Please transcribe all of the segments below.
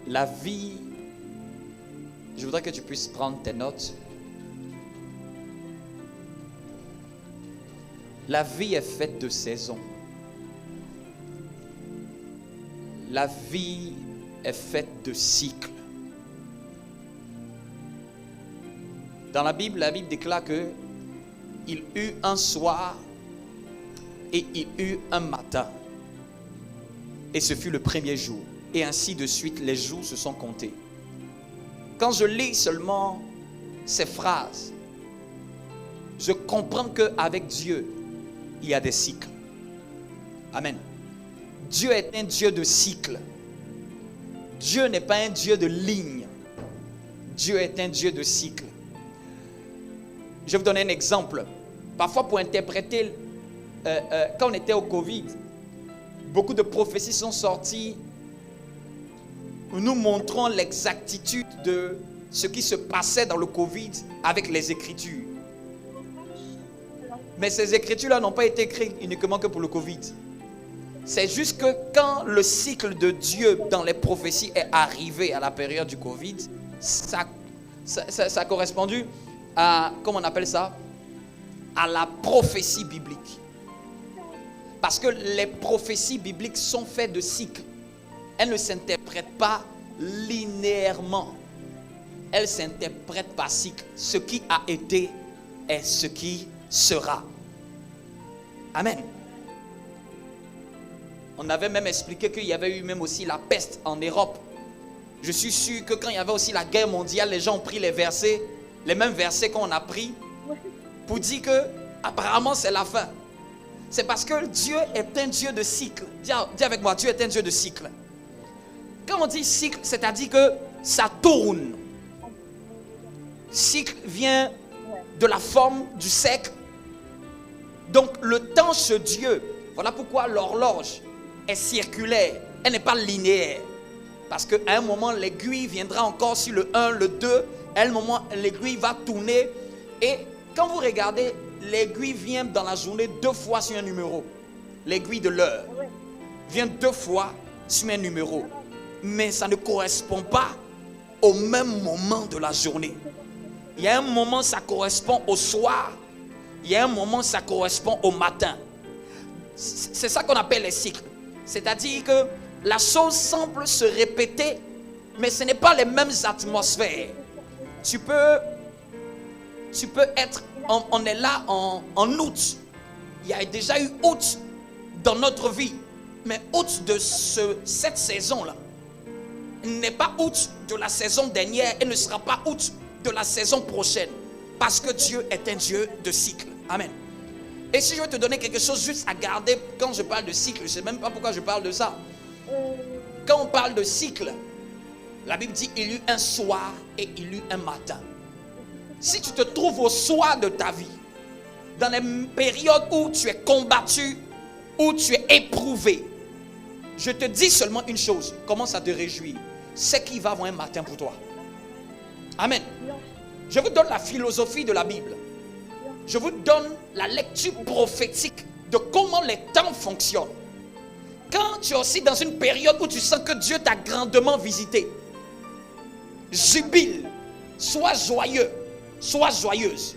La vie, je voudrais que tu puisses prendre tes notes. La vie est faite de saisons. La vie est faite de cycles. Dans la Bible déclare que il eut un soir et il eut un matin. Et ce fut le premier jour. Et ainsi de suite, les jours se sont comptés. Quand je lis seulement ces phrases, je comprends qu'avec Dieu, il y a des cycles. Amen. Dieu est un Dieu de cycles. Dieu n'est pas un Dieu de lignes. Dieu est un Dieu de cycles. Je vais vous donner un exemple. Parfois, pour interpréter, quand on était au Covid, beaucoup de prophéties sont sorties. Nous montrons l'exactitude de ce qui se passait dans le Covid avec les Écritures. Mais ces Écritures-là n'ont pas été écrites uniquement que pour le Covid. C'est juste que quand le cycle de Dieu dans les prophéties est arrivé à la période du Covid, ça a correspondu à, comment on appelle ça, à la prophétie biblique. Parce que les prophéties bibliques sont faites de cycles. Elles ne s'interprètent pas linéairement. Elles s'interprètent par cycle. Ce qui a été est ce qui sera. Amen. On avait même expliqué qu'il y avait eu même aussi la peste en Europe. Je suis sûr que quand il y avait aussi la guerre mondiale, les gens ont pris les versets, les mêmes versets qu'on a pris, pour dire que apparemment c'est la fin. C'est parce que Dieu est un Dieu de cycle. Dis avec moi, Dieu est un Dieu de cycle. Quand on dit cycle, c'est-à-dire que ça tourne. Cycle vient de la forme du cercle. Donc le temps chez Dieu, voilà pourquoi l'horloge est circulaire, elle n'est pas linéaire. Parce qu'à un moment, l'aiguille viendra encore sur le 1, le 2. À un moment, l'aiguille va tourner. Et quand vous regardez, l'aiguille vient dans la journée 2 fois sur un numéro. L'aiguille de l'heure vient 2 fois sur un numéro. Mais ça ne correspond pas au même moment de la journée. Il y a un moment, ça correspond au soir. Il y a un moment, ça correspond au matin. C'est ça qu'on appelle les cycles. C'est-à-dire que la chose semble se répéter, mais ce n'est pas les mêmes atmosphères. Tu peux être, on est là en août. Il y a déjà eu août dans notre vie. Mais août de cette saison-là n'est pas août de la saison dernière et ne sera pas août de la saison prochaine. Parce que Dieu est un Dieu de cycle. Amen. Et si je veux te donner quelque chose juste à garder quand je parle de cycle, je ne sais même pas pourquoi je parle de ça. Quand on parle de cycle, la Bible dit il y eut un soir et il y eut un matin. Si tu te trouves au soir de ta vie, dans les périodes où tu es combattu, où tu es éprouvé, je te dis seulement une chose, commence à te réjouir, c'est qu'il va avoir un matin pour toi. Amen. Je vous donne la philosophie de la Bible. Je vous donne la lecture prophétique de comment les temps fonctionnent. Quand tu es aussi dans une période où tu sens que Dieu t'a grandement visité, jubile, sois joyeux, sois joyeuse.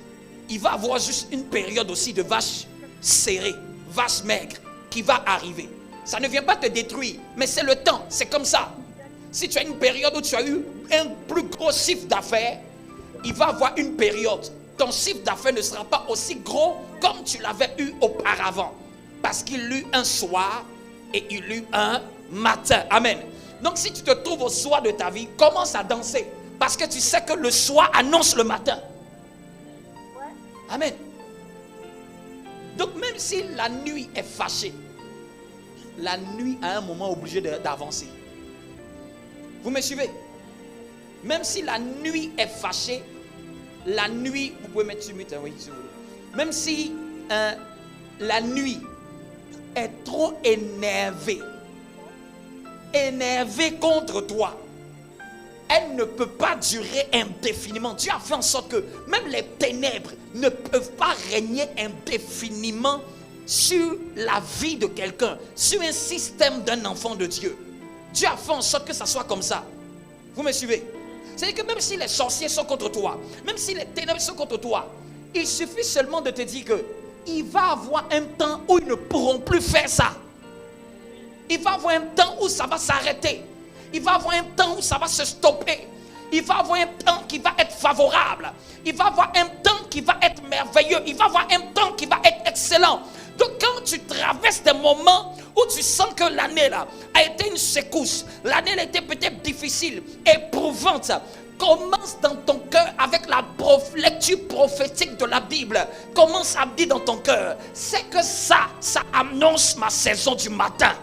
Il va avoir juste une période aussi de vache serrée, vache maigre qui va arriver. Ça ne vient pas te détruire, mais c'est le temps, c'est comme ça. Si tu as une période où tu as eu un plus gros chiffre d'affaires, il va avoir une période. Ton chiffre d'affaires ne sera pas aussi gros comme tu l'avais eu auparavant. Parce qu'il y eut un soir et il y eut un matin. Amen. Donc si tu te trouves au soir de ta vie, commence à danser. Parce que tu sais que le soir annonce le matin. Amen. Donc même si la nuit est fâchée, la nuit à un moment est obligée d'avancer. Vous me suivez? Même si la nuit est fâchée, la nuit, vous pouvez mettre sur mute, oui, si vous voulez. Même si la nuit est trop énervée contre toi, elle ne peut pas durer indéfiniment. Dieu a fait en sorte que même les ténèbres ne peuvent pas régner indéfiniment sur la vie de quelqu'un, sur un système d'un enfant de Dieu. Dieu a fait en sorte que ça soit comme ça. Vous me suivez? C'est-à-dire que même si les sorciers sont contre toi, même si les ténèbres sont contre toi, il suffit seulement de te dire que il va avoir un temps où ils ne pourront plus faire ça. Il va avoir un temps où ça va s'arrêter. Il va avoir un temps où ça va se stopper. Il va avoir un temps qui va être favorable. Il va avoir un temps qui va être merveilleux. Il va avoir un temps qui va être excellent. Donc quand tu traverses des moments où tu sens que l'année là a été une secousse, l'année a été peut-être difficile, éprouvante, commence dans ton cœur avec la lecture prophétique de la Bible. Commence à dire dans ton cœur, c'est que ça annonce ma saison du matin.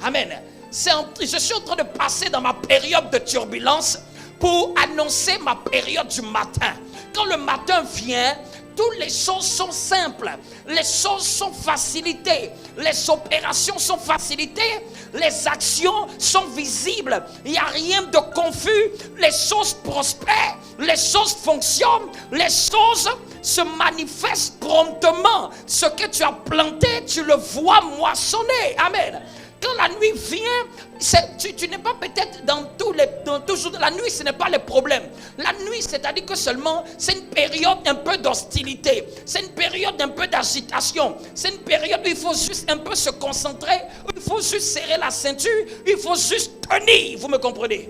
Amen. Je suis en train de passer dans ma période de turbulence pour annoncer ma période du matin. Quand le matin vient, toutes les choses sont simples, les choses sont facilitées, les opérations sont facilitées, les actions sont visibles, il n'y a rien de confus, les choses prospèrent, les choses fonctionnent, les choses se manifestent promptement. Ce que tu as planté, tu le vois moissonner. Amen. Quand la nuit vient, tu n'es pas peut-être dans toujours la nuit, ce n'est pas le problème. La nuit, c'est-à-dire que seulement, c'est une période un peu d'hostilité. C'est une période un peu d'agitation. C'est une période où il faut juste un peu se concentrer, où il faut juste serrer la ceinture, il faut juste tenir. Vous me comprenez?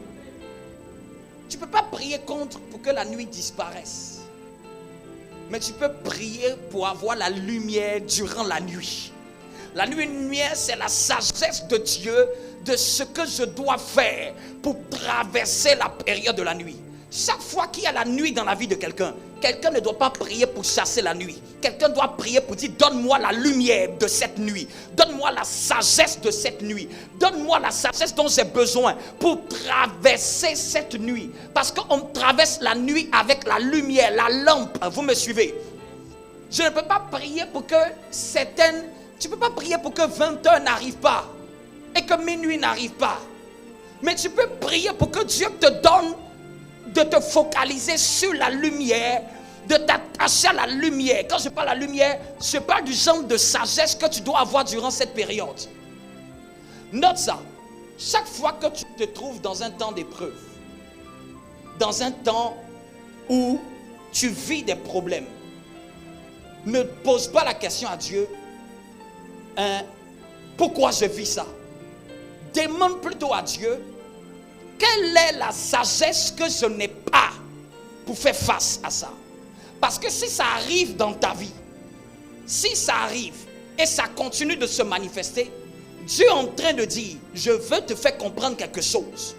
Tu ne peux pas prier contre pour que la nuit disparaisse. Mais tu peux prier pour avoir la lumière durant la nuit. La lumière, c'est la sagesse de Dieu de ce que je dois faire pour traverser la période de la nuit. Chaque fois qu'il y a la nuit dans la vie de quelqu'un, quelqu'un ne doit pas prier pour chasser la nuit. Quelqu'un doit prier pour dire, donne-moi la lumière de cette nuit. Donne-moi la sagesse de cette nuit. Donne-moi la sagesse dont j'ai besoin pour traverser cette nuit. Parce qu'on traverse la nuit avec la lumière, la lampe. Vous me suivez? Je ne peux pas prier pour que tu ne peux pas prier pour que 20 heures n'arrive pas et que minuit n'arrive pas. Mais tu peux prier pour que Dieu te donne de te focaliser sur la lumière, de t'attacher à la lumière. Quand je parle de la lumière, je parle du genre de sagesse que tu dois avoir durant cette période. Note ça. Chaque fois que tu te trouves dans un temps d'épreuve, dans un temps où tu vis des problèmes, ne pose pas la question à Dieu. Pourquoi je vis ça? Demande plutôt à Dieu quelle est la sagesse que je n'ai pas pour faire face à ça. Parce que si ça arrive dans ta vie, si ça arrive et ça continue de se manifester, Dieu est en train de dire, je veux te faire comprendre quelque chose.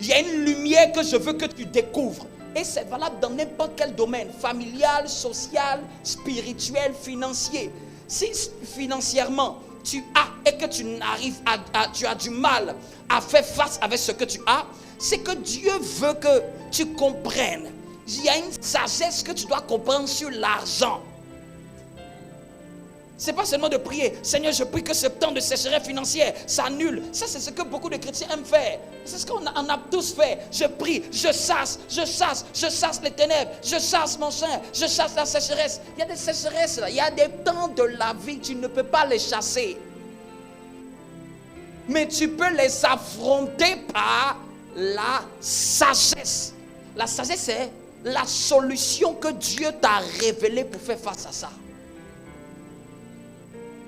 Il y a une lumière que je veux que tu découvres. Et c'est valable dans n'importe quel domaine, familial, social, spirituel, financier. Si financièrement tu as et que tu as du mal à faire face avec ce que tu as, c'est que Dieu veut que tu comprennes. Il y a une sagesse que tu dois comprendre sur l'argent. C'est pas seulement de prier, Seigneur, je prie que ce temps de sécheresse financière s'annule. Ça, c'est ce que beaucoup de chrétiens aiment faire. C'est ce qu'on a tous fait. Je prie, je chasse les ténèbres, je chasse mon sein, je chasse la sécheresse. Il y a des sécheresses là, il y a des temps de la vie, tu ne peux pas les chasser. Mais tu peux les affronter par la sagesse. La sagesse, c'est la solution que Dieu t'a révélée pour faire face à ça.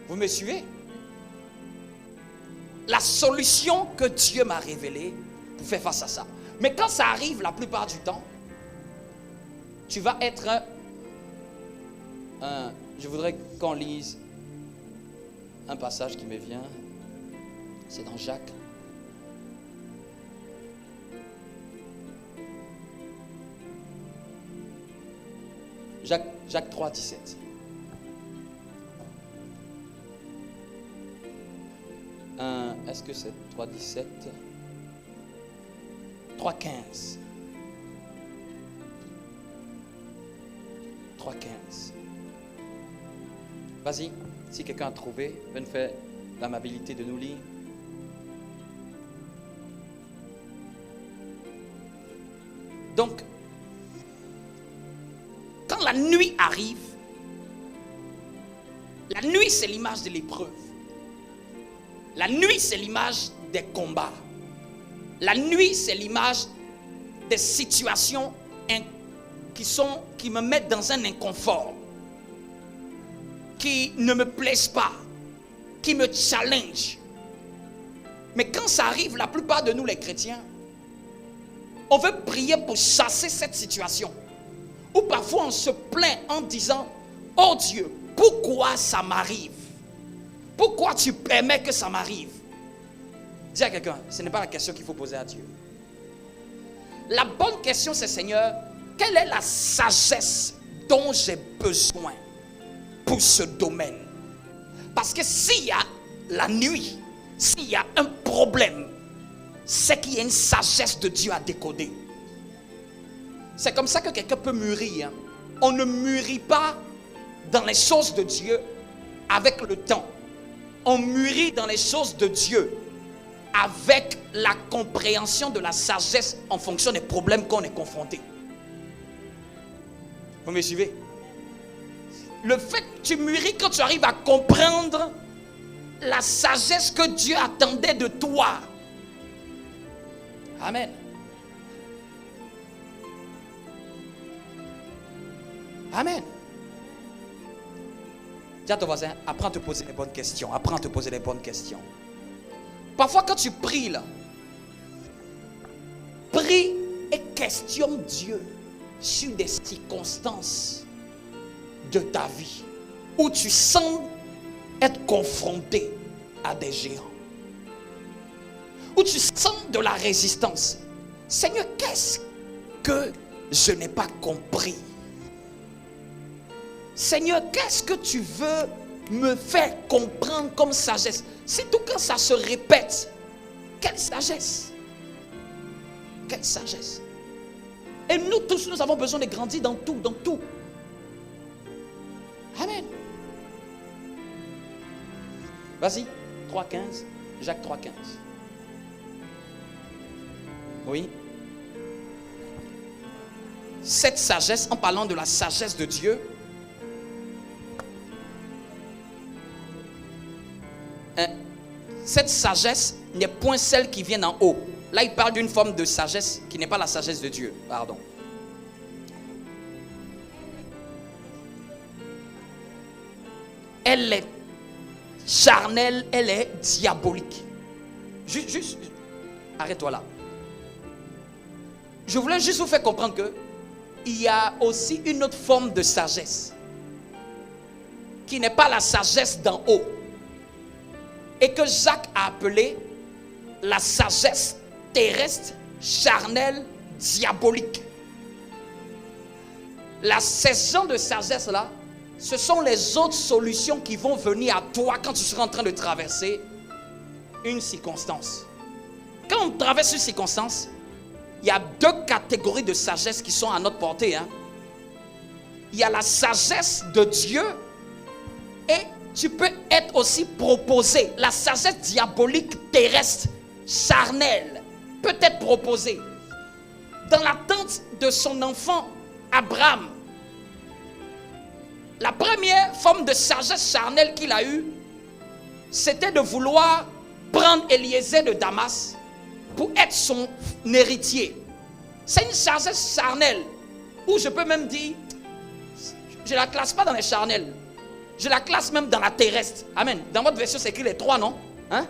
Vous me suivez? La solution que Dieu m'a révélée pour faire face à ça. Mais quand ça arrive la plupart du temps, tu vas être je voudrais qu'on lise un passage qui me vient. C'est dans Jacques. Jacques 3, 17. Est-ce que c'est 3,17? 3,15. 3,15. Vas-y, si quelqu'un a trouvé, venez faire l'amabilité de nous lire. Donc, quand la nuit arrive, la nuit c'est l'image de l'épreuve. La nuit, c'est l'image des combats. La nuit, c'est l'image des situations qui me mettent dans un inconfort, qui ne me plaisent pas, qui me challenge. Mais quand ça arrive, la plupart de nous les chrétiens, on veut prier pour chasser cette situation. Ou parfois on se plaint en disant, oh Dieu, pourquoi ça m'arrive? Pourquoi tu permets que ça m'arrive? Dis à quelqu'un, ce n'est pas la question qu'il faut poser à Dieu. La bonne question c'est, Seigneur, quelle est la sagesse dont j'ai besoin pour ce domaine? Parce que s'il y a la nuit, s'il y a un problème, c'est qu'il y a une sagesse de Dieu à décoder. C'est comme ça que quelqu'un peut mûrir. Hein. On ne mûrit pas dans les choses de Dieu avec le temps. On mûrit dans les choses de Dieu avec la compréhension de la sagesse en fonction des problèmes qu'on est confronté. Vous me suivez? Le fait que tu mûris quand tu arrives à comprendre la sagesse que Dieu attendait de toi. Amen. Amen. Dis à ton voisin, apprends à te poser les bonnes questions. Apprends à te poser les bonnes questions. Parfois quand tu pries là, prie et questionne Dieu sur des circonstances de ta vie où tu sens être confronté à des géants, où tu sens de la résistance. Seigneur, qu'est-ce que je n'ai pas compris? Seigneur, qu'est-ce que tu veux me faire comprendre comme sagesse? C'est tout quand ça se répète. Quelle sagesse? Quelle sagesse? Et nous tous, nous avons besoin de grandir dans tout, dans tout. Amen. Vas-y, 3,15. Jacques 3,15. Oui. Cette sagesse, en parlant de la sagesse de Dieu, cette sagesse n'est point celle qui vient d'en haut. Là, il parle d'une forme de sagesse qui n'est pas la sagesse de Dieu. Pardon. Elle est charnelle, elle est diabolique. Juste, arrête-toi là. Je voulais juste vous faire comprendre que il y a aussi une autre forme de sagesse qui n'est pas la sagesse d'en haut et que Jacques a appelé la sagesse terrestre, charnelle, diabolique. La saison de sagesse là, ce sont les autres solutions qui vont venir à toi quand tu seras en train de traverser une circonstance. Quand on traverse une circonstance, il y a deux catégories de sagesse qui sont à notre portée. Hein. Il y a la sagesse de Dieu et tu peux être aussi proposé. La sagesse diabolique terrestre, charnelle, peut être proposée. Dans l'attente de son enfant Abraham, la première forme de sagesse charnelle qu'il a eue, c'était de vouloir prendre Eliezer de Damas pour être son héritier. C'est une sagesse charnelle, où je peux même dire, je ne la classe pas dans les charnelles, je la classe même dans la terrestre. Amen. Dans votre version, c'est écrit les trois, non? Hein?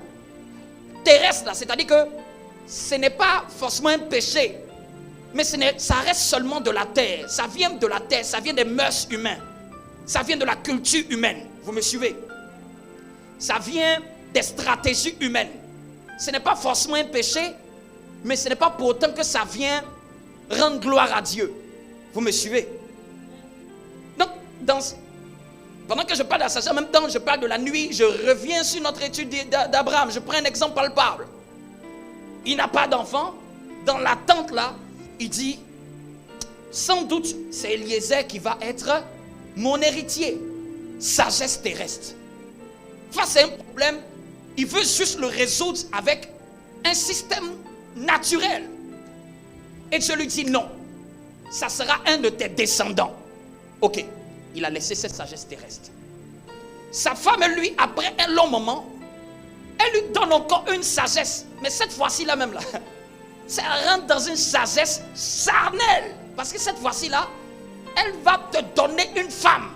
Terrestre, là, c'est-à-dire que ce n'est pas forcément un péché, mais ça reste seulement de la terre. Ça vient de la terre, ça vient des mœurs humaines. Ça vient de la culture humaine. Vous me suivez? Ça vient des stratégies humaines. Ce n'est pas forcément un péché, mais ce n'est pas pour autant que ça vient rendre gloire à Dieu. Vous me suivez? Donc, pendant que je parle de la sagesse, en même temps, je parle de la nuit, je reviens sur notre étude d'Abraham. Je prends un exemple palpable. Il n'a pas d'enfant. Dans l'attente là, il dit, sans doute, c'est Eliezer qui va être mon héritier. Sagesse terrestre. Face à un problème, il veut juste le résoudre avec un système naturel. Et Dieu lui dit non. Ça sera un de tes descendants. Ok. Il a laissé cette sagesse terrestre. Sa femme, lui, après un long moment, elle lui donne encore une sagesse. Mais cette fois-ci là même là, Ça rentre dans une sagesse charnelle. Parce que cette fois-ci-là, elle va te donner une femme.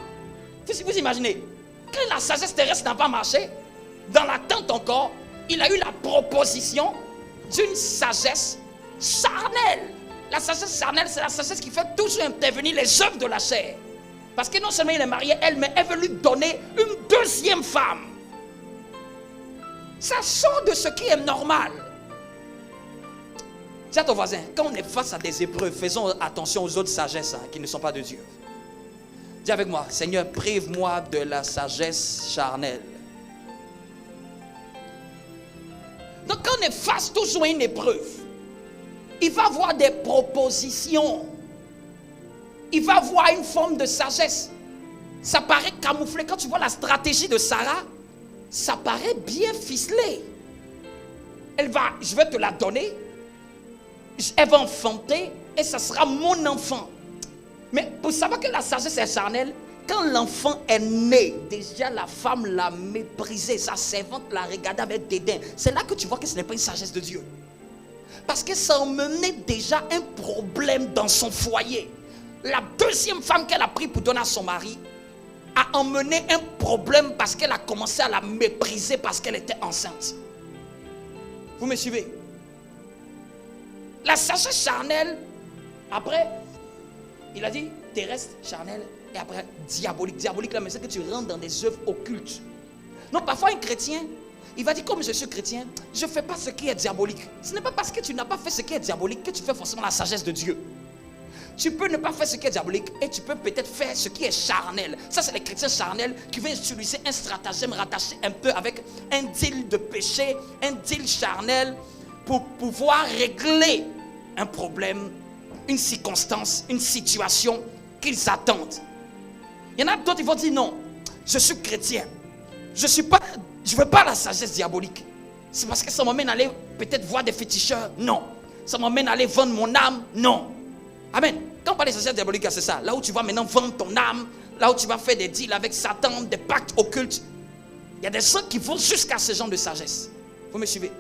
Vous imaginez, quand la sagesse terrestre n'a pas marché, dans l'attente encore, il a eu la proposition d'une sagesse charnelle. La sagesse charnelle, c'est la sagesse qui fait toujours intervenir les œuvres de la chair. Parce que non seulement il est marié, mais elle veut lui donner une deuxième femme. Ça sort de ce qui est normal. Dis à ton voisin, quand on est face à des épreuves, faisons attention aux autres sagesses qui ne sont pas de Dieu. Dis avec moi, Seigneur, prive-moi de la sagesse charnelle. Donc quand on est face toujours à une épreuve, il va avoir des propositions. Il va avoir une forme de sagesse. Ça paraît camouflé. Quand tu vois la stratégie de Sarah, ça paraît bien ficelé. Je vais te la donner. Elle va enfanter et ça sera mon enfant. Mais pour savoir que la sagesse est charnelle, quand l'enfant est né, déjà la femme l'a méprisé, sa servante l'a regardé avec dédain. C'est là que tu vois que ce n'est pas une sagesse de Dieu. Parce que ça emmenait déjà un problème dans son foyer. La deuxième femme qu'elle a pris pour donner à son mari a emmené un problème parce qu'elle a commencé à la mépriser parce qu'elle était enceinte. Vous me suivez? La sagesse charnelle, après, il a dit terrestre, charnel, et après diabolique. Diabolique, là, mais c'est que tu rentres dans des œuvres occultes. Donc parfois un chrétien, il va dire comme je suis chrétien, je ne fais pas ce qui est diabolique. Ce n'est pas parce que tu n'as pas fait ce qui est diabolique que tu fais forcément la sagesse de Dieu. Tu peux ne pas faire ce qui est diabolique et tu peux peut-être faire ce qui est charnel. Ça, c'est les chrétiens charnels qui vont utiliser un stratagème rattaché un peu avec un deal de péché, un deal charnel pour pouvoir régler un problème, une circonstance, une situation qu'ils attendent. Il y en a d'autres qui vont dire non, je suis chrétien. Je ne veux pas la sagesse diabolique. C'est parce que ça m'amène à aller peut-être voir des féticheurs. Non. Ça m'amène à aller vendre mon âme. Non. Amen. Quand on parle de sagesse diabolique, c'est ça. Là où tu vas maintenant vendre ton âme, là où tu vas faire des deals avec Satan, des pactes occultes. Il y a des gens qui vont jusqu'à ce genre de sagesse. Vous me suivez?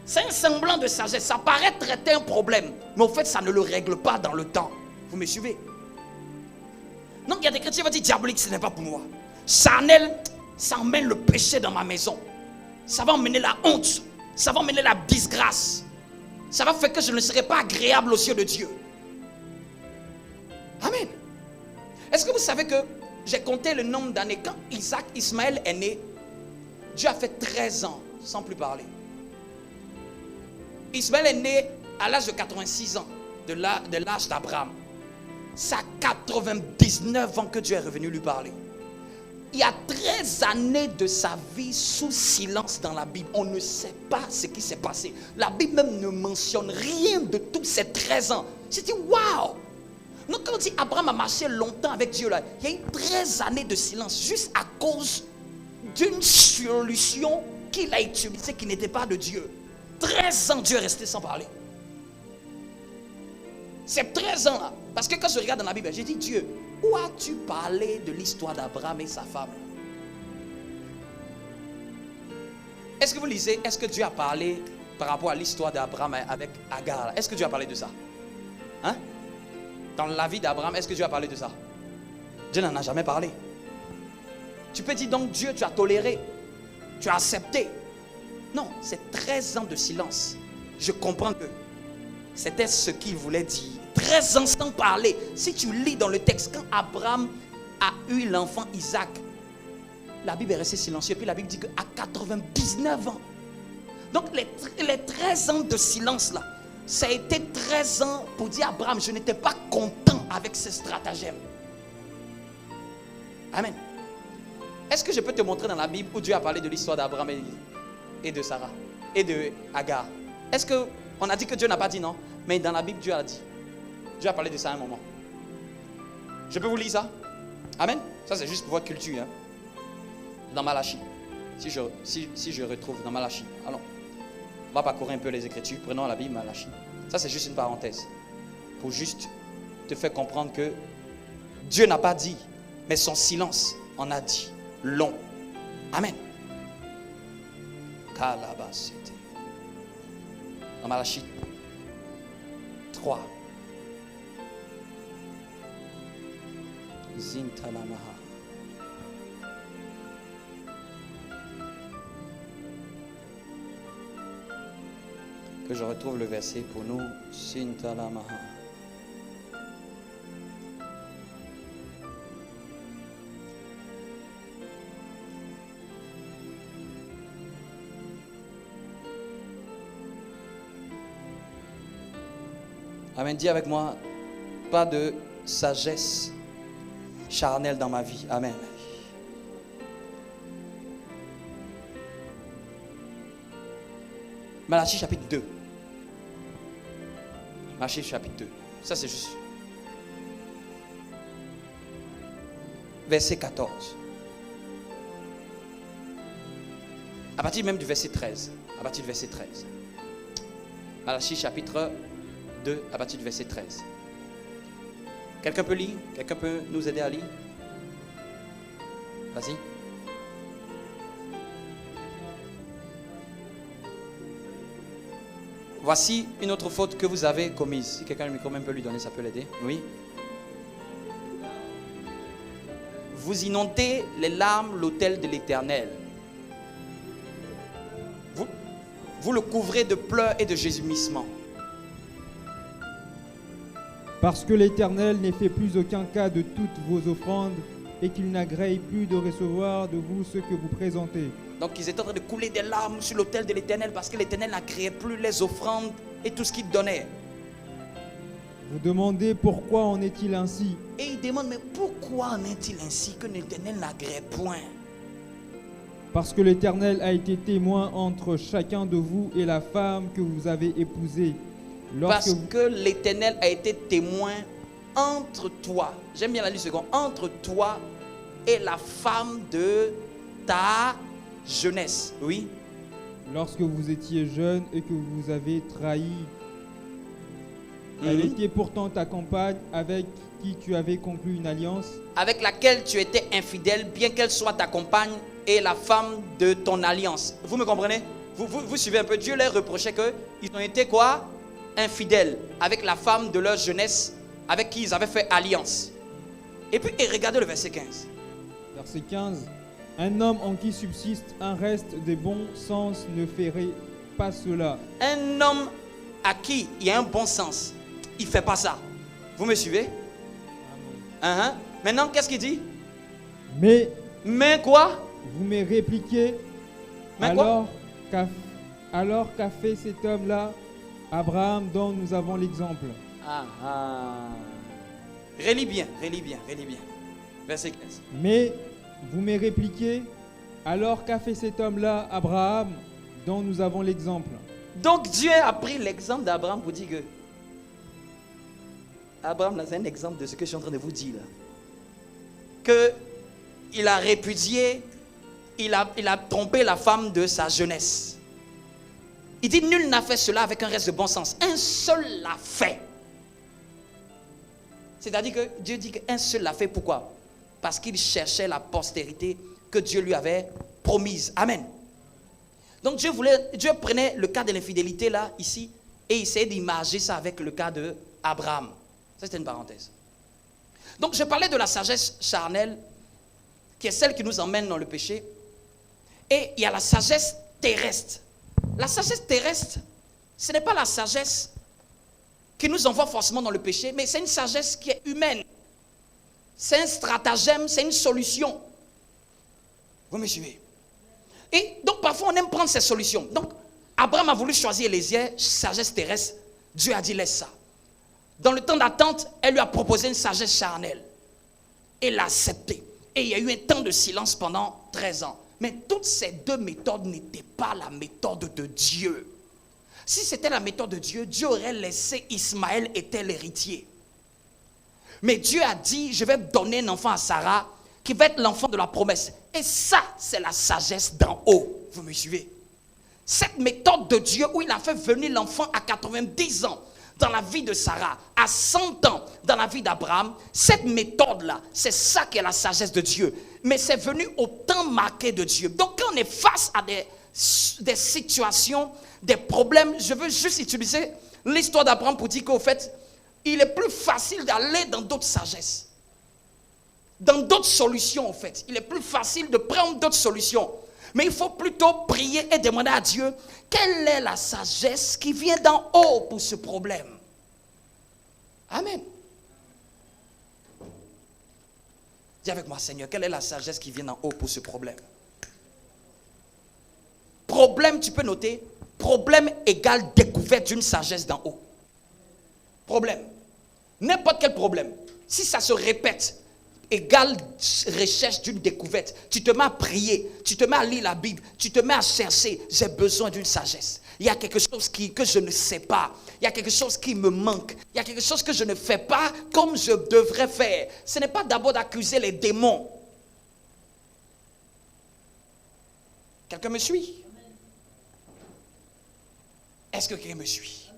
C'est un semblant de sagesse. Ça paraît traiter un problème, mais au fait, ça ne le règle pas dans le temps. Vous me suivez? Donc, il y a des chrétiens qui vont dire diabolique, ce n'est pas pour moi. Charnel, ça emmène le péché dans ma maison. Ça va emmener la honte. Ça va emmener la disgrâce. Ça va faire que je ne serai pas agréable aux yeux de Dieu. Amen. Est-ce que vous savez que j'ai compté le nombre d'années quand Ismaël est né, Dieu a fait 13 ans sans plus parler. Ismaël est né à l'âge de 86 ans de l'âge d'Abraham. C'est à 99 ans que Dieu est revenu lui parler. Il y a 13 années de sa vie sous silence dans la Bible. On ne sait pas ce qui s'est passé. La Bible même ne mentionne rien de tous ces 13 ans. J'ai dit waouh! Donc quand on dit Abraham a marché longtemps avec Dieu, là, il y a eu 13 années de silence juste à cause d'une solution qu'il a utilisée qui n'était pas de Dieu. 13 ans Dieu est resté sans parler. C'est 13 ans là. Parce que quand je regarde dans la Bible, j'ai dit Dieu, où as-tu parlé de l'histoire d'Abraham et sa femme? Est-ce que vous lisez, est-ce que Dieu a parlé par rapport à l'histoire d'Abraham avec Agar? Est-ce que Dieu a parlé de ça? Hein? Dans la vie d'Abraham, est-ce que Dieu a parlé de ça? Dieu n'en a jamais parlé. Tu peux dire donc Dieu, tu as toléré, tu as accepté. Non, c'est 13 ans de silence. Je comprends que c'était ce qu'il voulait dire. 13 ans sans parler. Si tu lis dans le texte, quand Abraham a eu l'enfant Isaac, la Bible est restée silencieuse. Puis la Bible dit qu'à 99 ans. Donc les 13 ans de silence là, ça a été 13 ans pour dire à Abraham, je n'étais pas content avec ce stratagème. Amen. Est-ce que je peux te montrer dans la Bible où Dieu a parlé de l'histoire d'Abraham et de Sarah et de Agar? Est-ce qu'on a dit que Dieu n'a pas dit non? Mais dans la Bible, Dieu a dit. Dieu a parlé de ça à un moment. Je peux vous lire ça? Amen. Ça c'est juste pour votre culture. Hein? Dans Malachie. Si je retrouve dans Malachie. Allons. On va parcourir un peu les Écritures. Prenons la Bible, Malachie. Ça c'est juste une parenthèse. Pour juste te faire comprendre que Dieu n'a pas dit, mais son silence en a dit long. Amen. Dans Malachie 3. Zintalamaha. Que je retrouve le verset pour nous. Zintalamaha. Amen. Dis avec moi, pas de sagesse charnelle dans ma vie. Amen. Malachie chapitre 2. Malachie chapitre 2. Ça c'est juste. Verset 14. À partir même du verset 13. À partir du verset 13. Malachie chapitre 2, à partir du verset 13. Quelqu'un peut lire? Quelqu'un peut nous aider à lire? Vas-y. Voici une autre faute que vous avez commise. Si quelqu'un a le micro même peut lui donner, ça peut l'aider. Oui. Vous inondez les larmes l'autel de l'Éternel. Vous le couvrez de pleurs et de gémissements. Parce que l'Éternel n'ait fait plus aucun cas de toutes vos offrandes et qu'il n'agrée plus de recevoir de vous ce que vous présentez. Donc ils étaient en train de couler des larmes sur l'autel de l'Éternel parce que l'Éternel n'agréait plus les offrandes et tout ce qu'il donnait. Vous demandez pourquoi en est-il ainsi? Et ils demandent, mais pourquoi en est-il ainsi que l'Éternel n'agrée point? Parce que l'Éternel a été témoin entre chacun de vous et la femme que vous avez épousée. Parce que l'Éternel a été témoin entre toi, j'aime bien la liste seconde, entre toi et la femme de ta jeunesse. Oui. Lorsque vous étiez jeune et que vous avez trahi, elle était pourtant ta compagne avec qui tu avais conclu une alliance. Avec laquelle tu étais infidèle, bien qu'elle soit ta compagne et la femme de ton alliance. Vous me comprenez? Vous suivez un peu. Dieu leur reprochait qu'ils ont été quoi? Infidèles avec la femme de leur jeunesse avec qui ils avaient fait alliance. Et puis regardez le verset 15. Verset 15. Un homme en qui subsiste un reste de bon sens ne ferait pas cela. Un homme à qui il y a un bon sens, il ne fait pas ça. Vous me suivez? Maintenant, qu'est-ce qu'il dit? Mais quoi? Vous me répliquez. Alors qu'a fait cet homme-là, Abraham, dont nous avons l'exemple. Relis bien. Verset 15. Mais vous me répliquez, alors qu'a fait cet homme-là, Abraham, dont nous avons l'exemple. Donc Dieu a pris l'exemple d'Abraham pour dire que Abraham, là, c'est un exemple de ce que je suis en train de vous dire là. Que il a répudié, il a trompé la femme de sa jeunesse. Il dit, nul n'a fait cela avec un reste de bon sens. Un seul l'a fait. C'est-à-dire que Dieu dit qu'un seul l'a fait. Pourquoi? Parce qu'il cherchait la postérité que Dieu lui avait promise. Amen. Donc Dieu prenait le cas de l'infidélité là, ici, et il essayait d'imager ça avec le cas d'Abraham. Ça, c'était une parenthèse. Donc je parlais de la sagesse charnelle, qui est celle qui nous emmène dans le péché. Et il y a la sagesse terrestre. La sagesse terrestre, ce n'est pas la sagesse qui nous envoie forcément dans le péché, mais c'est une sagesse qui est humaine. C'est un stratagème, c'est une solution. Vous me suivez? Et donc parfois on aime prendre ces solutions. Donc Abraham a voulu choisir Élisée, sagesse terrestre. Dieu a dit laisse ça. Dans le temps d'attente, elle lui a proposé une sagesse charnelle. Elle l'a acceptée. Et il y a eu un temps de silence pendant 13 ans. Mais toutes ces deux méthodes n'étaient pas la méthode de Dieu. Si c'était la méthode de Dieu, Dieu aurait laissé Ismaël être l'héritier. Mais Dieu a dit, je vais donner un enfant à Sarah qui va être l'enfant de la promesse. Et ça, c'est la sagesse d'en haut. Vous me suivez? Cette méthode de Dieu où il a fait venir l'enfant à 90 ans dans la vie de Sarah, à 100 ans dans la vie d'Abraham, cette méthode-là, c'est ça qui est la sagesse de Dieu. Mais c'est venu au temps marqué de Dieu. Donc quand on est face à des situations, des problèmes, je veux juste utiliser l'histoire d'Abraham pour dire qu'au fait, il est plus facile d'aller dans d'autres sagesses. Dans d'autres solutions, en fait. Il est plus facile de prendre d'autres solutions. Mais il faut plutôt prier et demander à Dieu quelle est la sagesse qui vient d'en haut pour ce problème. Amen. Dis avec moi, Seigneur, quelle est la sagesse qui vient d'en haut pour ce problème? Problème, tu peux noter, problème égale découverte d'une sagesse d'en haut. Problème. N'importe quel problème. Si ça se répète, égale recherche d'une découverte. Tu te mets à prier, tu te mets à lire la Bible, tu te mets à chercher. J'ai besoin d'une sagesse. Il y a quelque chose que je ne sais pas. Il y a quelque chose qui me manque. Il y a quelque chose que je ne fais pas comme je devrais faire. Ce n'est pas d'abord d'accuser les démons. Quelqu'un me suit? Est-ce que quelqu'un me suit?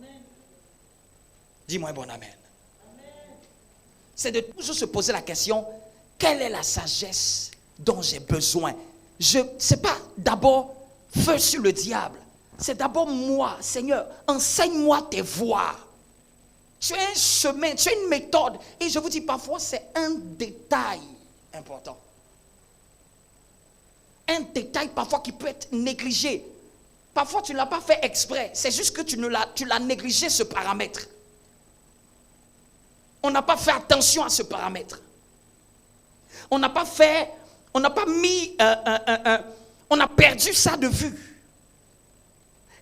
Dis-moi un bon amen. C'est de toujours se poser la question, quelle est la sagesse dont j'ai besoin? Ce n'est pas d'abord feu sur le diable. C'est d'abord moi, Seigneur, enseigne-moi tes voies. Tu as un chemin, tu as une méthode. Et je vous dis, parfois, c'est un détail important. Un détail parfois qui peut être négligé. Parfois, tu ne l'as pas fait exprès. C'est juste que tu l'as négligé, ce paramètre. On n'a pas fait attention à ce paramètre. On n'a pas mis, on a perdu ça de vue.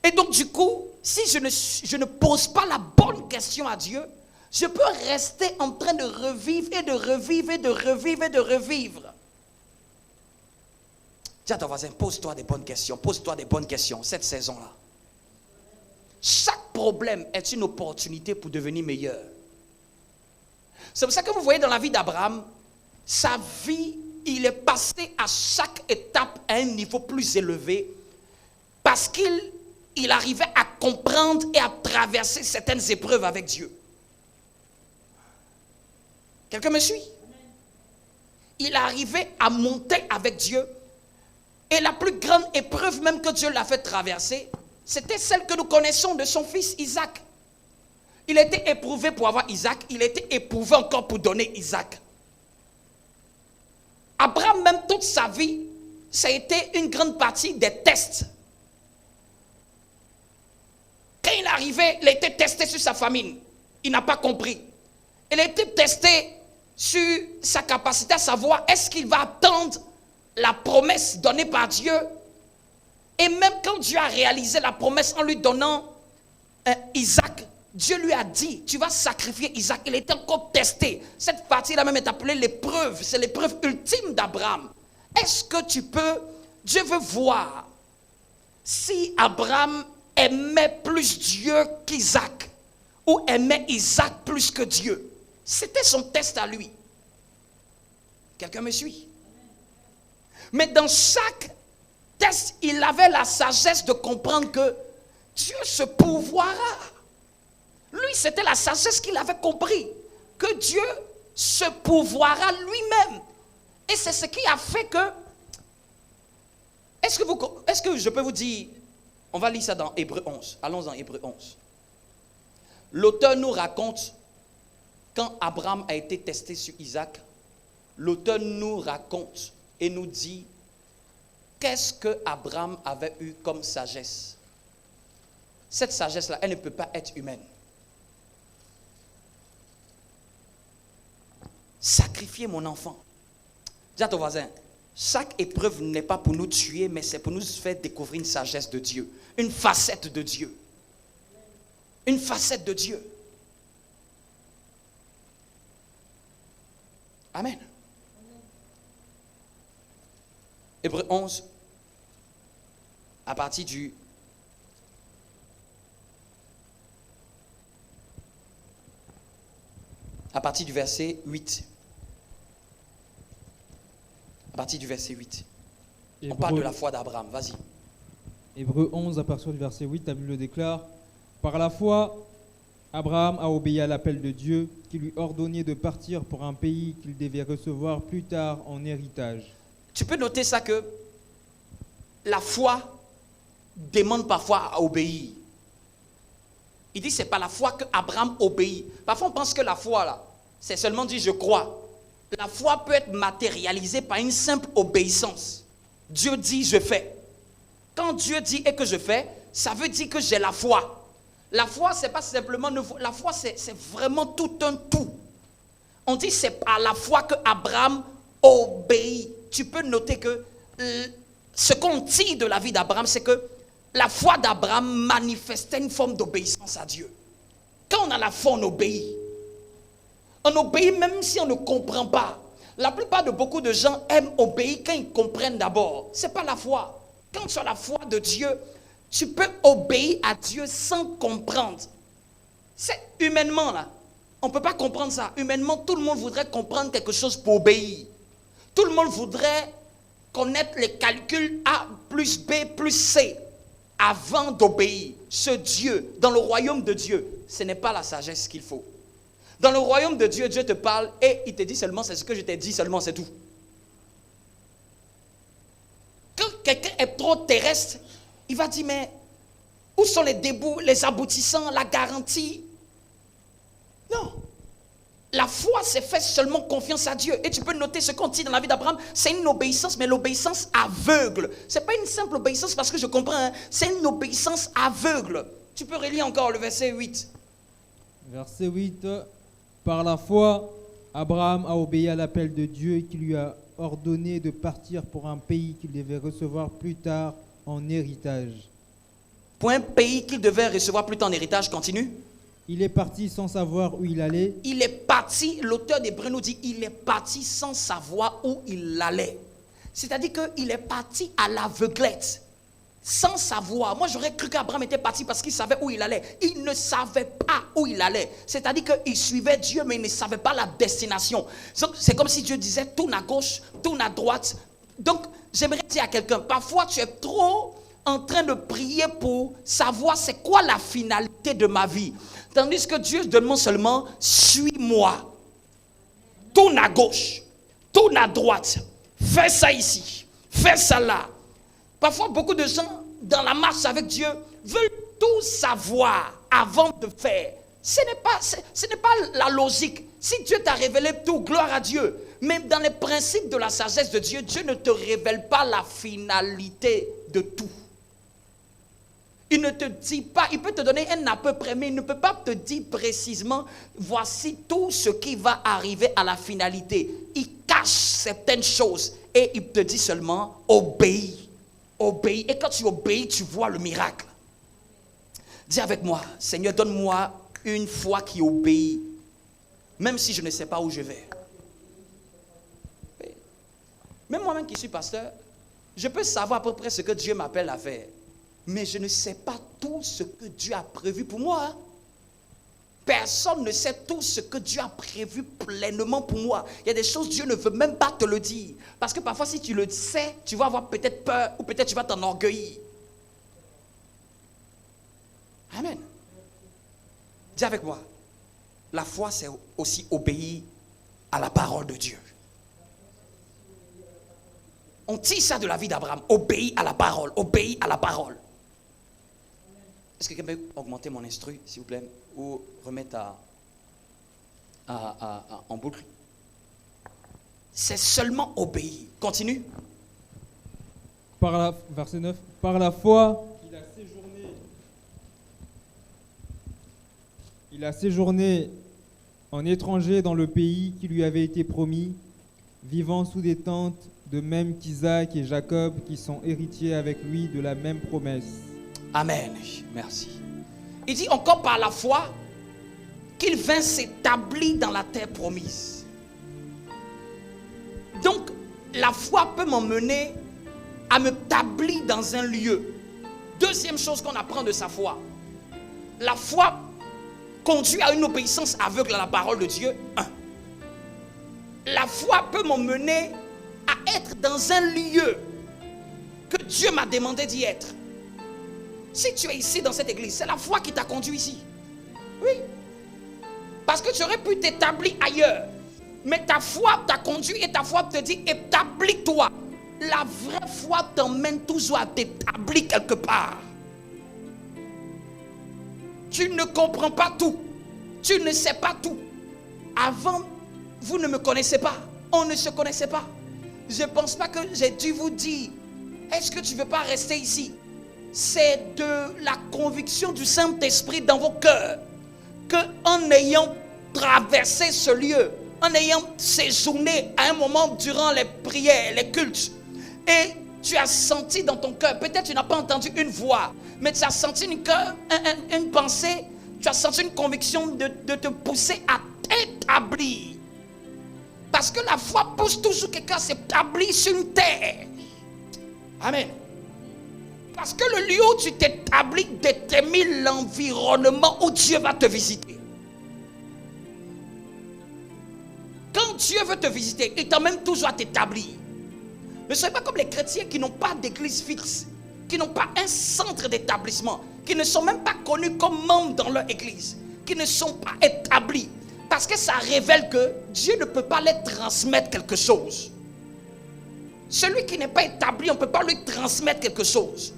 Et donc du coup, si je ne pose pas la bonne question à Dieu, je peux rester en train de revivre et de revivre et de revivre et de revivre. Dis à ton voisin, pose-toi des bonnes questions, pose-toi des bonnes questions cette saison-là. Chaque problème est une opportunité pour devenir meilleur. C'est pour ça que vous voyez dans la vie d'Abraham, sa vie, il est passé à chaque étape à un niveau plus élevé parce qu'il arrivait à comprendre et à traverser certaines épreuves avec Dieu. Quelqu'un me suit? Il arrivait à monter avec Dieu et la plus grande épreuve même que Dieu l'a fait traverser, c'était celle que nous connaissons de son fils Isaac. Il était éprouvé pour avoir Isaac, il était éprouvé encore pour donner Isaac. Abraham, même toute sa vie, ça a été une grande partie des tests. Quand il arrivait, il a été testé sur sa famine. Il n'a pas compris. Il a été testé sur sa capacité à savoir est-ce qu'il va attendre la promesse donnée par Dieu. Et même quand Dieu a réalisé la promesse en lui donnant Isaac, Dieu lui a dit, tu vas sacrifier Isaac. Il était encore testé. Cette partie-là même est appelée l'épreuve. C'est l'épreuve ultime d'Abraham. Est-ce que Dieu veut voir si Abraham aimait plus Dieu qu'Isaac ou aimait Isaac plus que Dieu. C'était son test à lui. Quelqu'un me suit? Mais dans chaque test, il avait la sagesse de comprendre que Dieu se pourvoira. Lui, c'était la sagesse qu'il avait compris. Que Dieu se pourvoira lui-même. Et c'est ce qui a fait que... Est-ce que je peux vous dire... On va lire ça dans Hébreux 11. Allons dans Hébreux 11. L'auteur nous raconte, quand Abraham a été testé sur Isaac, l'auteur nous raconte et nous dit qu'est-ce que Abraham avait eu comme sagesse. Cette sagesse-là, elle ne peut pas être humaine. Sacrifier mon enfant. Dis à ton voisin, chaque épreuve n'est pas pour nous tuer, mais c'est pour nous faire découvrir une sagesse de Dieu, une facette de Dieu. Une facette de Dieu. Amen. Hébreux 11, à partir du verset 8. À partir du verset 8. On parle de la foi d'Abraham. Vas-y. Hébreux 11, à partir du verset 8, la Bible le déclare. Par la foi, Abraham a obéi à l'appel de Dieu qui lui ordonnait de partir pour un pays qu'il devait recevoir plus tard en héritage. Tu peux noter ça que la foi demande parfois à obéir. Il dit c'est par la foi que Abraham obéit. Parfois on pense que la foi là, c'est seulement dire je crois. La foi peut être matérialisée par une simple obéissance. Dieu dit je fais. Quand Dieu dit et que je fais, ça veut dire que j'ai la foi. La foi c'est pas simplement la foi c'est vraiment tout un tout. On dit c'est par la foi que Abraham obéit. Tu peux noter que ce qu'on tire de la vie d'Abraham, c'est que la foi d'Abraham manifestait une forme d'obéissance à Dieu. Quand on a la foi, on obéit. On obéit même si on ne comprend pas. La plupart de beaucoup de gens aiment obéir quand ils comprennent d'abord. Ce n'est pas la foi. Quand tu as la foi de Dieu, tu peux obéir à Dieu sans comprendre. C'est humainement là. On ne peut pas comprendre ça. Humainement, tout le monde voudrait comprendre quelque chose pour obéir. Tout le monde voudrait connaître les calculs A plus B plus C avant d'obéir. Ce Dieu, dans le royaume de Dieu, ce n'est pas la sagesse qu'il faut. Dans le royaume de Dieu, Dieu te parle et il te dit seulement, c'est ce que je t'ai dit seulement, c'est tout. Quand quelqu'un est trop terrestre, il va dire, mais où sont les débuts, les aboutissants, la garantie? Non. La foi, c'est faire seulement confiance à Dieu. Et tu peux noter ce qu'on dit dans la vie d'Abraham, c'est une obéissance, mais l'obéissance aveugle. Ce n'est pas une simple obéissance parce que je comprends, hein, c'est une obéissance aveugle. Tu peux relire encore le verset 8. Verset 8. Par la foi, Abraham a obéi à l'appel de Dieu qui lui a ordonné de partir pour un pays qu'il devait recevoir plus tard en héritage. Pour un pays qu'il devait recevoir plus tard en héritage, continue. Il est parti sans savoir où il allait. Il est parti, l'auteur d'Hébreux nous dit, il est parti sans savoir où il allait. C'est-à-dire qu'il est parti à l'aveuglette, sans savoir. Moi, j'aurais cru qu'Abraham était parti parce qu'il savait où il allait. Il ne savait pas où il allait. C'est-à-dire qu'il suivait Dieu, mais il ne savait pas la destination. C'est comme si Dieu disait, tourne à gauche, tourne à droite. Donc, j'aimerais dire à quelqu'un, parfois tu es trop en train de prier pour savoir c'est quoi la finalité de ma vie. Tandis que Dieu demande seulement, suis-moi. Tourne à gauche, tourne à droite. Fais ça ici, fais ça là. Parfois, beaucoup de gens, dans la marche avec Dieu, veulent tout savoir avant de faire. Ce n'est pas la logique. Si Dieu t'a révélé tout, gloire à Dieu. Mais dans les principes de la sagesse de Dieu, Dieu ne te révèle pas la finalité de tout. Il ne te dit pas, il peut te donner un à peu près, mais il ne peut pas te dire précisément, voici tout ce qui va arriver à la finalité. Il cache certaines choses et il te dit seulement, obéis. Obéis. Et quand tu obéis, tu vois le miracle. Dis avec moi, Seigneur, donne-moi une foi qui obéit, même si je ne sais pas où je vais. Même moi-même qui suis pasteur, je peux savoir à peu près ce que Dieu m'appelle à faire. Mais je ne sais pas tout ce que Dieu a prévu pour moi. Personne ne sait tout ce que Dieu a prévu pleinement pour moi. Il y a des choses, Dieu ne veut même pas te le dire. Parce que parfois, si tu le sais, tu vas avoir peut-être peur ou peut-être tu vas t'enorgueillir. Amen. Dis avec moi, la foi, c'est aussi obéir à la parole de Dieu. On tire ça de la vie d'Abraham. Obéir à la parole, obéir à la parole. Est-ce que quelqu'un peut augmenter mon instru, s'il vous plaît, ou remettre en boucle? C'est seulement obéir. Continue. Verset 9. Par la foi, il a séjourné en étranger dans le pays qui lui avait été promis, vivant sous des tentes, de même qu'Isaac et Jacob, qui sont héritiers avec lui de la même promesse. Amen. Merci. Il dit encore par la foi qu'il vint s'établir dans la terre promise. Donc, la foi peut m'emmener à m'établir dans un lieu. Deuxième chose qu'on apprend de sa foi. La foi conduit à une obéissance aveugle à la parole de Dieu. 1. La foi peut m'emmener à être dans un lieu que Dieu m'a demandé d'y être. Si tu es ici dans cette église, c'est la foi qui t'a conduit ici. Oui. Parce que tu aurais pu t'établir ailleurs. Mais ta foi t'a conduit et ta foi te dit établis-toi. La vraie foi t'emmène toujours à t'établir quelque part. Tu ne comprends pas tout. Tu ne sais pas tout. Avant, vous ne me connaissez pas. On ne se connaissait pas. Je ne pense pas que j'ai dû vous dire, est-ce que tu ne veux pas rester ici? C'est de la conviction du Saint-Esprit dans vos cœurs qu'en ayant traversé ce lieu, en ayant séjourné à un moment durant les prières, les cultes, et tu as senti dans ton cœur, peut-être tu n'as pas entendu une voix, mais tu as senti une pensée, tu as senti une conviction de te pousser à t'établir. Parce que la foi pousse toujours quelqu'un à s'établir sur une terre. Amen. Parce que le lieu où tu t'établis détermine l'environnement où Dieu va te visiter. Quand Dieu veut te visiter, il t'emmène toujours à t'établir. Ne soyez pas comme les chrétiens qui n'ont pas d'église fixe, qui n'ont pas un centre d'établissement, qui ne sont même pas connus comme membres dans leur église, qui ne sont pas établis. Parce que ça révèle que Dieu ne peut pas leur transmettre quelque chose. Celui qui n'est pas établi, on ne peut pas lui transmettre quelque chose.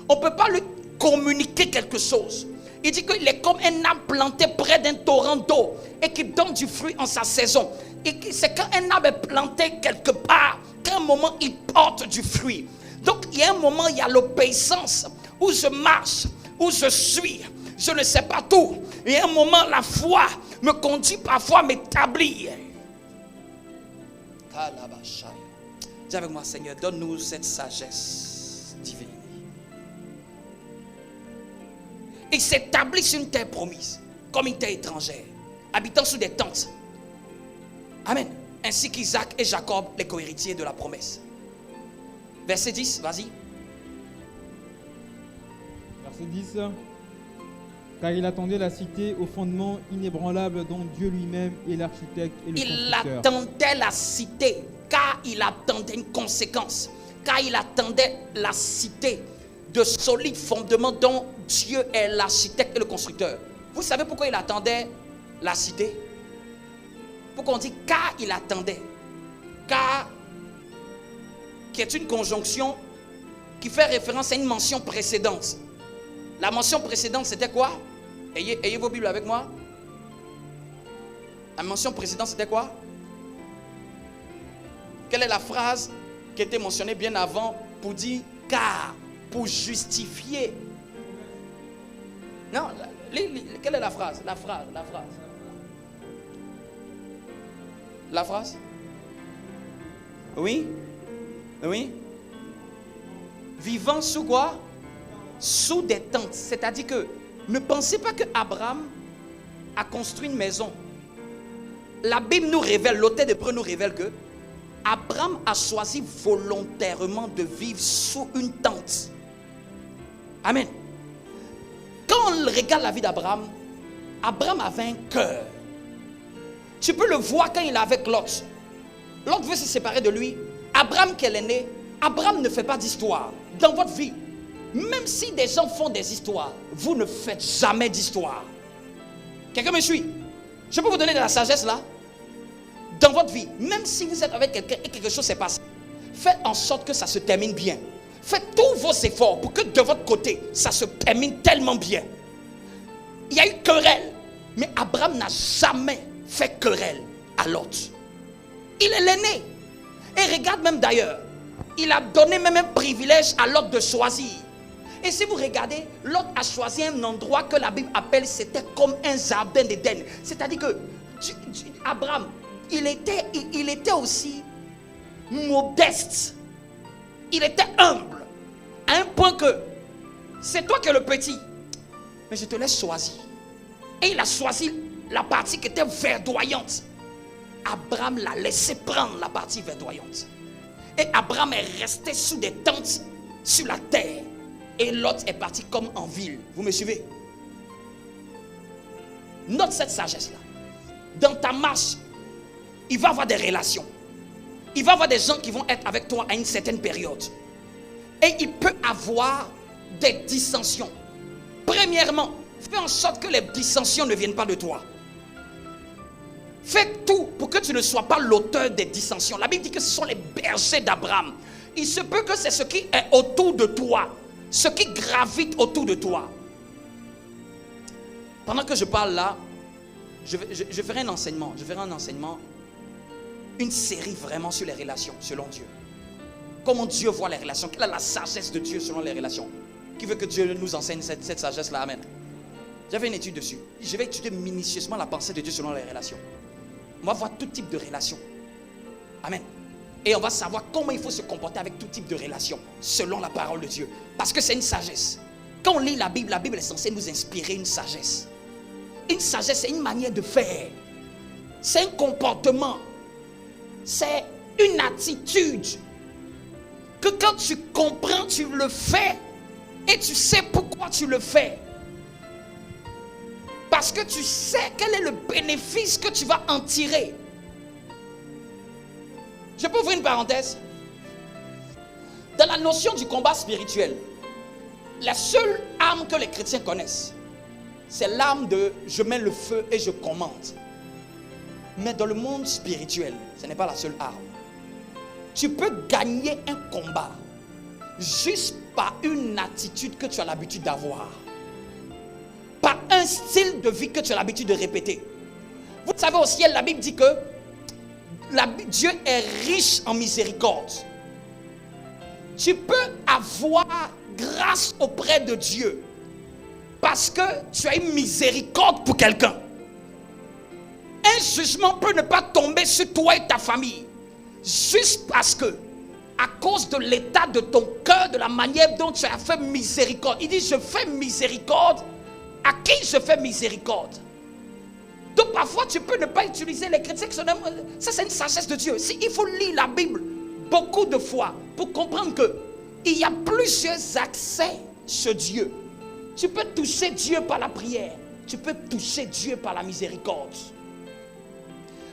On ne peut pas lui communiquer quelque chose. Il dit qu'il est comme un arbre planté près d'un torrent d'eau et qui donne du fruit en sa saison. Et c'est quand un arbre est planté quelque part qu'à un moment il porte du fruit. Donc il y a un moment, il y a l'obéissance où je marche, où je suis. Je ne sais pas tout. Et à un moment, la foi me conduit parfois à m'établir. Dis avec moi, Seigneur, donne-nous cette sagesse divine. Il s'établit sur une terre promise, comme une terre étrangère, habitant sous des tentes. Amen. Ainsi qu'Isaac et Jacob, les co-héritiers de la promesse. Verset 10, vas-y. Verset 10. Car il attendait la cité au fondement inébranlable dont Dieu lui-même est l'architecte et le constructeur. Il attendait la cité, car il attendait une conséquence. Car il attendait la cité de solides fondements dont Dieu est l'architecte et le constructeur. Vous savez pourquoi il attendait la cité? Pourquoi on dit car il attendait? Car, qui est une conjonction qui fait référence à une mention précédente. La mention précédente, c'était quoi? Ayez vos Bibles avec moi. La mention précédente, c'était quoi? Quelle est la phrase qui était mentionnée bien avant pour dire car, pour justifier? Non, quelle est la phrase? La phrase? Oui? Oui? Vivant sous quoi? Sous des tentes. C'est-à-dire que ne pensez pas que Abraham a construit une maison. La Bible nous révèle, l'auteur d'Hébreux nous révèle que Abraham a choisi volontairement de vivre sous une tente. Amen. Quand on regarde la vie d'Abraham, Abraham avait un cœur. Tu peux le voir quand il est avec Lot. Lot veut se séparer de lui. Abraham, qu'elle est née, Abraham ne fait pas d'histoire dans votre vie. Même si des gens font des histoires, vous ne faites jamais d'histoire. Quelqu'un me suit? Je peux vous donner de la sagesse là? Dans votre vie, même si vous êtes avec quelqu'un et quelque chose s'est passé, faites en sorte que ça se termine bien. Faites tous vos efforts pour que de votre côté, ça se termine tellement bien. Il y a eu querelle, mais Abraham n'a jamais fait querelle à Lot. Il est l'aîné. Et regarde même d'ailleurs, il a donné même un privilège à Lot de choisir. Et si vous regardez, Lot a choisi un endroit que la Bible appelle, c'était comme un jardin d'Éden. C'est-à-dire que Abraham, il était aussi modeste. Il était humble. À un point que c'est toi qui es le petit, mais je te laisse choisir. Et il a choisi la partie qui était verdoyante. Abraham l'a laissé prendre la partie verdoyante. Et Abraham est resté sous des tentes sur la terre. Et Lot est parti comme en ville. Vous me suivez? Note cette sagesse-là. Dans ta marche, il va y avoir des relations. Il va y avoir des gens qui vont être avec toi à une certaine période. Et il peut avoir des dissensions. Premièrement, fais en sorte que les dissensions ne viennent pas de toi. Fais tout pour que tu ne sois pas l'auteur des dissensions. La Bible dit que ce sont les bergers d'Abraham. Il se peut que c'est ce qui est autour de toi, ce qui gravite autour de toi. Pendant que je parle là, je ferai un enseignement. Une série vraiment sur les relations, selon Dieu. Comment Dieu voit les relations. Quelle est la sagesse de Dieu selon les relations. Qui veut que Dieu nous enseigne cette sagesse-là? Amen. J'avais une étude dessus. Je vais étudier minutieusement la pensée de Dieu selon les relations. On va voir tout type de relations. Amen. Et on va savoir comment il faut se comporter avec tout type de relations selon la parole de Dieu. Parce que c'est une sagesse. Quand on lit la Bible est censée nous inspirer une sagesse. Une sagesse, c'est une manière de faire. C'est un comportement. C'est une attitude. Que quand tu comprends, tu le fais. Et tu sais pourquoi tu le fais. Parce que tu sais quel est le bénéfice que tu vas en tirer. Je peux ouvrir une parenthèse. Dans la notion du combat spirituel, la seule arme que les chrétiens connaissent, c'est l'arme de je mets le feu et je commande. Mais dans le monde spirituel, ce n'est pas la seule arme. Tu peux gagner un combat juste par une attitude que tu as l'habitude d'avoir. Par un style de vie que tu as l'habitude de répéter. Vous savez au ciel, la Bible dit que Dieu est riche en miséricorde. Tu peux avoir grâce auprès de Dieu parce que tu as une miséricorde pour quelqu'un. Un jugement peut ne pas tomber sur toi et ta famille juste parce que, à cause de l'état de ton cœur, de la manière dont tu as fait miséricorde. Il dit, je fais miséricorde. À qui je fais miséricorde? Donc parfois tu peux ne pas utiliser les chrétiens. Ça c'est une sagesse de Dieu. Il faut lire la Bible beaucoup de fois pour comprendre que il y a plusieurs accès chez Dieu. Tu peux toucher Dieu par la prière. Tu peux toucher Dieu par la miséricorde.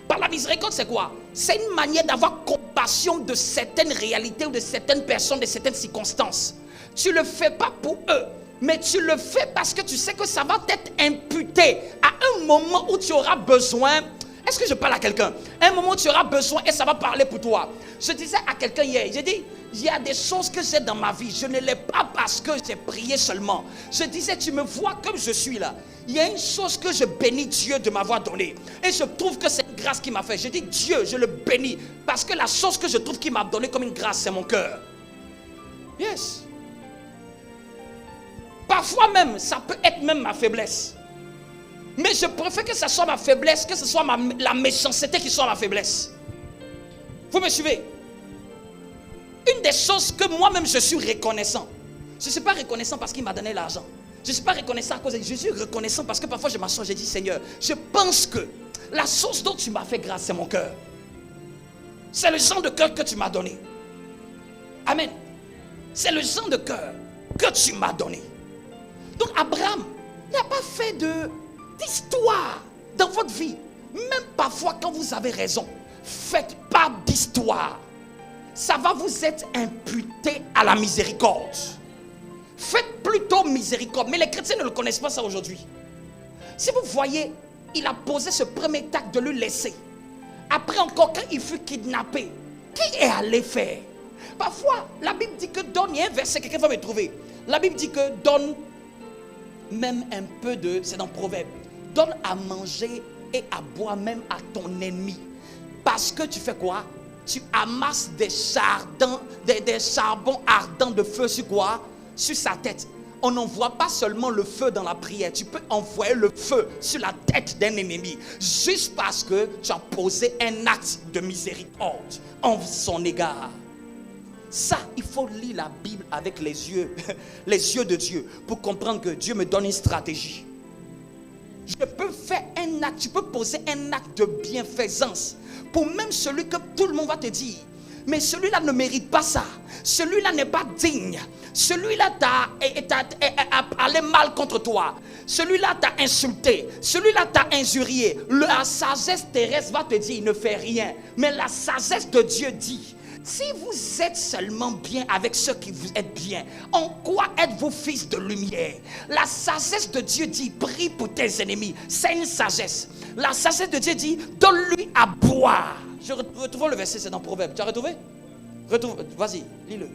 Par la miséricorde, c'est quoi? C'est une manière d'avoir compassion de certaines réalités ou de certaines personnes, de certaines circonstances. Tu ne le fais pas pour eux, mais tu le fais parce que tu sais que ça va t'être imputé à un moment où tu auras besoin. Est-ce que je parle à quelqu'un? Un moment où tu auras besoin et ça va parler pour toi. Je disais à quelqu'un hier, j'ai dit, il y a des choses que j'ai dans ma vie, je ne l'ai pas parce que j'ai prié seulement. Je disais, tu me vois comme je suis là. Il y a une chose que je bénis Dieu de m'avoir donnée. Et je trouve que c'est une grâce qu'il m'a fait. Je dis, Dieu, je le bénis. Parce que la chose que je trouve qu'il m'a donnée comme une grâce, c'est mon cœur. Yes. Parfois même, ça peut être même ma faiblesse. Mais je préfère que ce soit ma faiblesse, que ce soit la méchanceté qui soit ma faiblesse. Vous me suivez? Une des choses que moi-même je suis reconnaissant. Je ne suis pas reconnaissant parce qu'il m'a donné l'argent. Je ne suis pas reconnaissant à cause de... Je suis reconnaissant parce que parfois je m'assois, je dis, Seigneur, je pense que la chose dont tu m'as fait grâce, c'est mon cœur. C'est le genre de cœur que tu m'as donné. Amen. C'est le genre de cœur que tu m'as donné. Donc Abraham n'a pas fait d'histoire dans votre vie. Même parfois quand vous avez raison, faites pas d'histoire. Ça va vous être imputé à la miséricorde. Faites plutôt miséricorde. Mais les chrétiens ne le connaissent pas ça aujourd'hui. Si vous voyez, il a posé ce premier acte de le laisser. Après encore, quand il fut kidnappé, qui est allé faire? Parfois, la Bible dit que donne, il y a un verset, quelqu'un va me trouver. La Bible dit que donne même un peu de, c'est dans Proverbe, donne à manger et à boire même à ton ennemi. Parce que tu fais quoi? Tu amasses des charbons ardents de feu sur quoi? Sur sa tête. On n'envoie pas seulement le feu dans la prière. Tu peux envoyer le feu sur la tête d'un ennemi. Juste parce que tu as posé un acte de miséricorde en son égard. Ça, il faut lire la Bible avec les yeux de Dieu pour comprendre que Dieu me donne une stratégie. Je peux faire un acte, tu peux poser un acte de bienfaisance pour même celui que tout le monde va te dire. Mais celui-là ne mérite pas ça. Celui-là n'est pas digne. Celui-là t'a allé mal contre toi. Celui-là t'a insulté. Celui-là t'a injurié. La sagesse terrestre va te dire, il ne fait rien. Mais la sagesse de Dieu dit, si vous êtes seulement bien avec ceux qui vous êtes bien, en quoi êtes-vous fils de lumière? La sagesse de Dieu dit, prie pour tes ennemis. C'est une sagesse. La sagesse de Dieu dit, donne-lui à boire. Je retrouve le verset, c'est dans Proverbe. Tu as retrouvé? Vas-y, lis-le.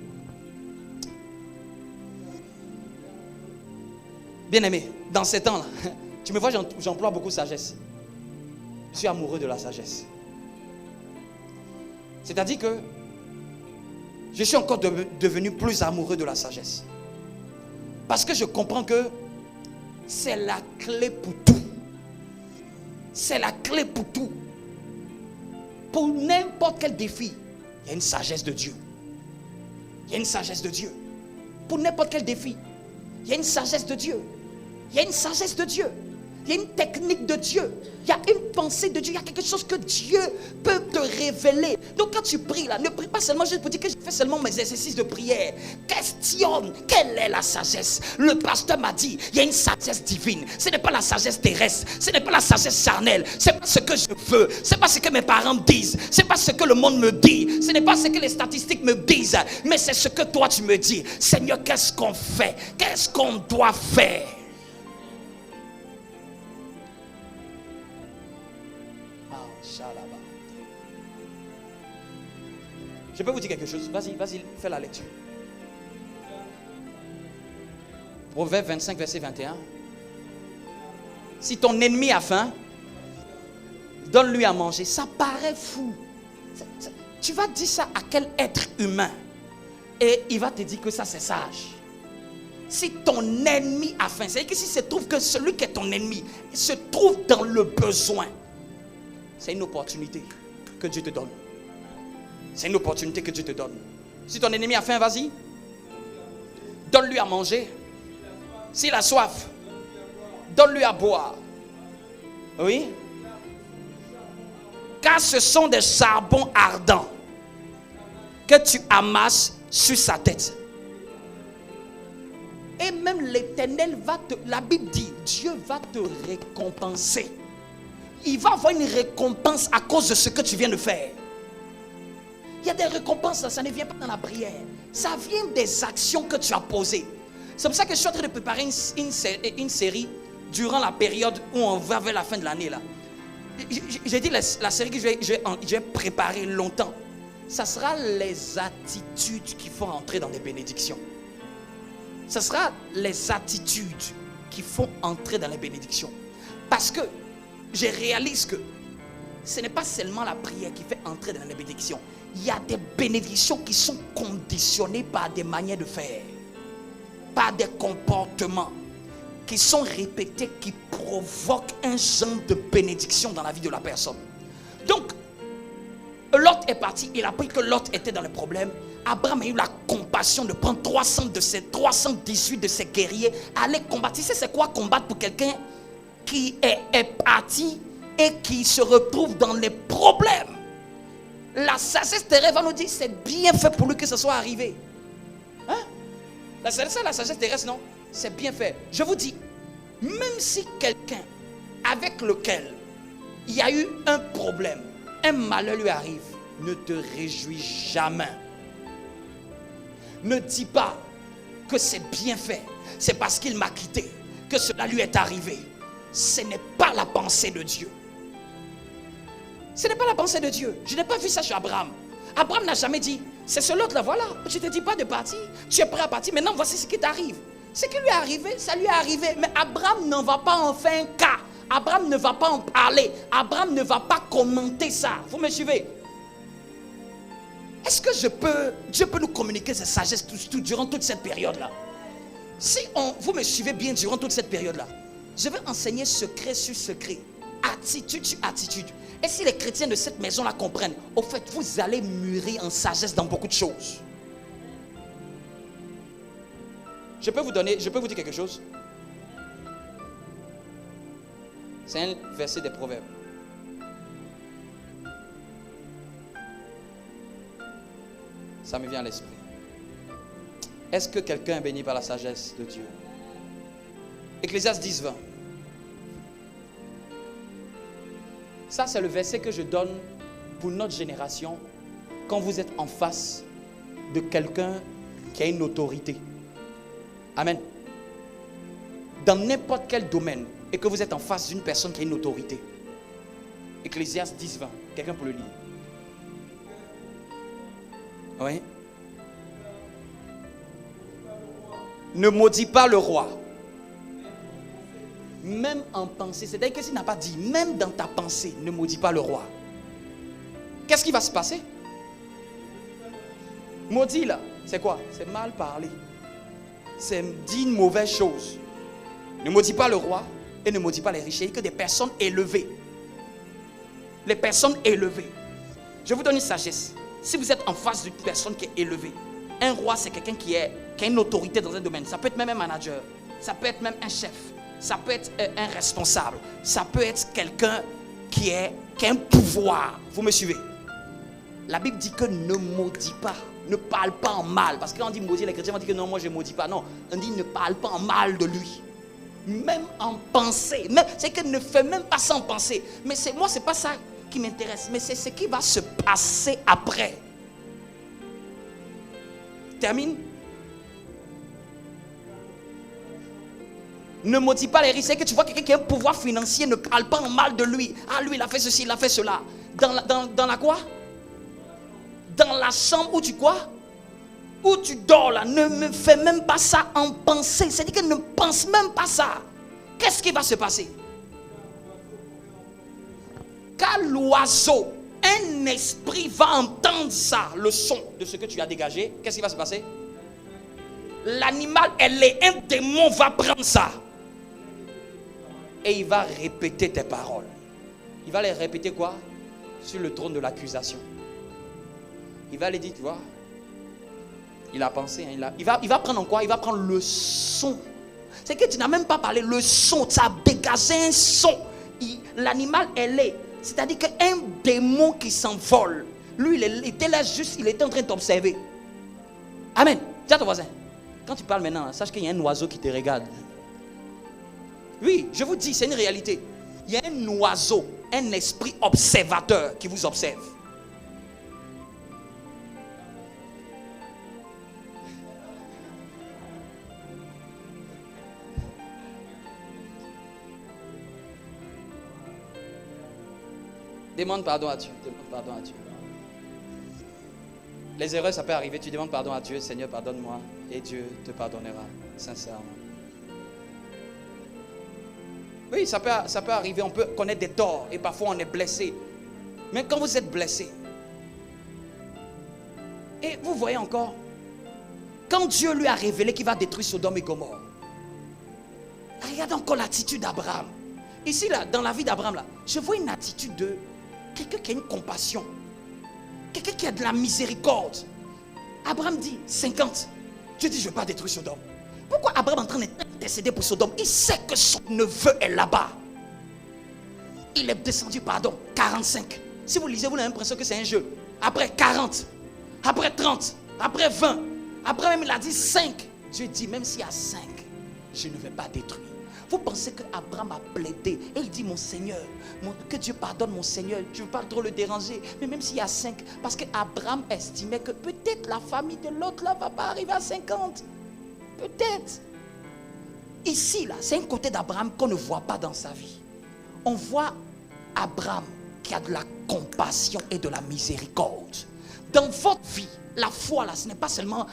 Bien-aimé, dans ces temps-là, Tu me vois, j'emploie beaucoup sagesse. Je suis amoureux de la sagesse. C'est-à-dire que je suis encore devenu plus amoureux de la sagesse. Parce que je comprends que c'est la clé pour tout. C'est la clé pour tout. Pour n'importe quel défi, il y a une sagesse de Dieu. Il y a une sagesse de Dieu. Pour n'importe quel défi, il y a une sagesse de Dieu. Il y a une sagesse de Dieu. Il y a une technique de Dieu. Il y a une pensée de Dieu. Il y a quelque chose que Dieu peut te révéler. Donc quand tu pries là, ne prie pas seulement juste pour dire que je fais seulement mes exercices de prière. Questionne, quelle est la sagesse? Le pasteur m'a dit, il y a une sagesse divine. Ce n'est pas la sagesse terrestre. Ce n'est pas la sagesse charnelle. Ce n'est pas ce que je veux. Ce n'est pas ce que mes parents disent. Ce n'est pas ce que le monde me dit. Ce n'est pas ce que les statistiques me disent. Mais c'est ce que toi tu me dis. Seigneur, qu'est-ce qu'on fait? Qu'est-ce qu'on doit faire? Je peux vous dire quelque chose? Vas-y, fais la lecture. Proverbe 25, verset 21. Si ton ennemi a faim, donne-lui à manger. Ça paraît fou. Tu vas dire ça à quel être humain? Et il va te dire que ça c'est sage. Si ton ennemi a faim, c'est-à-dire que si se trouve que celui qui est ton ennemi se trouve dans le besoin, c'est une opportunité que Dieu te donne. C'est une opportunité que Dieu te donne. Si ton ennemi a faim, vas-y. Donne-lui à manger. S'il a soif, donne-lui à boire. Oui. Car ce sont des charbons ardents que tu amasses sur sa tête. Et même l'Éternel la Bible dit, Dieu va te récompenser. Il va avoir une récompense à cause de ce que tu viens de faire. Il y a des récompenses, ça ne vient pas dans la prière. Ça vient des actions que tu as posées. C'est pour ça que je suis en train de préparer une série durant la période où on va vers la fin de l'année. J'ai dit la série que je vais préparer longtemps. Ça sera les attitudes qui font entrer dans des bénédictions. Ça sera les attitudes qui font entrer dans les bénédictions. Parce que je réalise que ce n'est pas seulement la prière qui fait entrer dans les bénédictions. Il y a des bénédictions qui sont conditionnées par des manières de faire, par des comportements qui sont répétés, qui provoquent un genre de bénédiction dans la vie de la personne. Donc, Lot est parti, il a appris que Lot était dans le problème. Abraham a eu la compassion de prendre 318 de ses guerriers, aller combattre. Tu sais c'est quoi combattre pour quelqu'un qui est parti et qui se retrouve dans les problèmes? La sagesse terrestre va nous dire c'est bien fait pour lui que ce soit arrivé. Hein? La sagesse terrestre, non? C'est bien fait. Je vous dis, même si quelqu'un avec lequel il y a eu un problème, un malheur lui arrive, ne te réjouis jamais. Ne dis pas que c'est bien fait. C'est parce qu'il m'a quitté que cela lui est arrivé. Ce n'est pas la pensée de Dieu. Ce n'est pas la pensée de Dieu. Je n'ai pas vu ça chez Abraham. Abraham n'a jamais dit, c'est ce l'autre là, voilà, je ne te dis pas de partir. Tu es prêt à partir, maintenant voici ce qui t'arrive. Ce qui lui est arrivé, ça lui est arrivé. Mais Abraham ne va pas en faire un cas. Abraham ne va pas en parler. Abraham ne va pas commenter ça. Vous me suivez? Est-ce que Dieu peut nous communiquer cette sagesse durant toute cette période-là? Si vous me suivez bien durant toute cette période-là, je vais enseigner secret sur secret, attitude sur attitude. Et si les chrétiens de cette maison-là comprennent, au fait, vous allez mûrir en sagesse dans beaucoup de choses. Je peux vous dire quelque chose? C'est un verset des Proverbes. Ça me vient à l'esprit. Est-ce que quelqu'un est béni par la sagesse de Dieu? Ecclésiaste 10, 20. Ça, c'est le verset que je donne pour notre génération quand vous êtes en face de quelqu'un qui a une autorité. Amen. Dans n'importe quel domaine et que vous êtes en face d'une personne qui a une autorité. Ecclésiaste 10, 20. Quelqu'un peut le lire? Oui. Ne maudis pas le roi, Même en pensée, c'est-à-dire que s'il n'a pas dit, même dans ta pensée, ne maudis pas le roi. Qu'est-ce qui va se passer? Maudit là, c'est quoi? C'est mal parler. C'est dire une mauvaise chose. Ne maudis pas le roi et ne maudis pas les riches. C'est que des personnes élevées. Les personnes élevées. Je vous donne une sagesse. Si vous êtes en face d'une personne qui est élevée, un roi c'est quelqu'un qui a une autorité dans un domaine. Ça peut être même un manager. Ça peut être même un chef. Ça peut être un responsable. Ça peut être quelqu'un qui a un pouvoir. Vous me suivez? La Bible dit que ne maudis pas. Ne parle pas en mal. Parce que quand on dit maudit, les chrétiens vont dire que non, moi je ne maudis pas. Non, on dit ne parle pas en mal de lui. Même en pensée. C'est que ne fais même pas ça en pensée. Mais moi, ce n'est pas ça qui m'intéresse. Mais c'est ce qui va se passer après. Termine. Ne maudis pas les riches. C'est que tu vois quelqu'un qui a un pouvoir financier, ne parle pas en mal de lui. Ah, lui, il a fait ceci, il a fait cela. Dans la quoi? Dans la chambre où tu quoi? Où tu dors là. Ne me fais même pas ça en pensée. C'est-à-dire que ne pense même pas ça. Qu'est-ce qui va se passer? Quand l'oiseau, un esprit va entendre ça, le son de ce que tu as dégagé, qu'est-ce qui va se passer? L'animal, un démon va prendre ça. Et il va répéter tes paroles. Il va les répéter quoi? Sur le trône de l'accusation. Il va les dire, tu vois, il a pensé, hein, il va prendre en quoi? Il va prendre le son. C'est que tu n'as même pas parlé, le son, tu as dégagé un son. L'animal, c'est-à-dire qu'un démon qui s'envole, lui, il était là juste, il était en train de t'observer. Amen. Tiens ton voisin. Quand tu parles maintenant, sache qu'il y a un oiseau qui te regarde. Oui, je vous dis, c'est une réalité. Il y a un oiseau, un esprit observateur qui vous observe. Demande pardon à Dieu. Demande pardon à Dieu. Les erreurs, ça peut arriver. Tu demandes pardon à Dieu. Seigneur, pardonne-moi. Et Dieu te pardonnera. Sincèrement. Oui, ça peut arriver. On peut connaître des torts. Et parfois, on est blessé. Mais quand vous êtes blessé, et vous voyez encore, quand Dieu lui a révélé qu'il va détruire Sodome et Gomorrhe, regardez encore l'attitude d'Abraham. Ici, là, dans la vie d'Abraham, là, je vois une attitude de quelqu'un qui a une compassion. Quelqu'un qui a de la miséricorde. Abraham dit 50. Dieu dit je ne vais pas détruire Sodome. Pourquoi Abraham est en train d'intercéder pour Sodome? Il sait que son neveu est là-bas. Il est descendu, 45. Si vous lisez, vous avez l'impression que c'est un jeu. Après 40, après 30, après 20, après même il a dit 5. Dieu dit même s'il y a 5, je ne vais pas détruire. Vous pensez qu'Abraham a plaidé et il dit mon Seigneur, que Dieu pardonne mon Seigneur, je ne veux pas trop le déranger, mais même s'il y a 5, parce qu'Abraham estimait que peut-être la famille de l'autre là ne va pas arriver à 50. Peut-être. Ici là, c'est un côté d'Abraham qu'on ne voit pas dans sa vie. On voit Abraham qui a de la compassion et de la miséricorde. Dans votre vie, la foi là, ce n'est pas seulement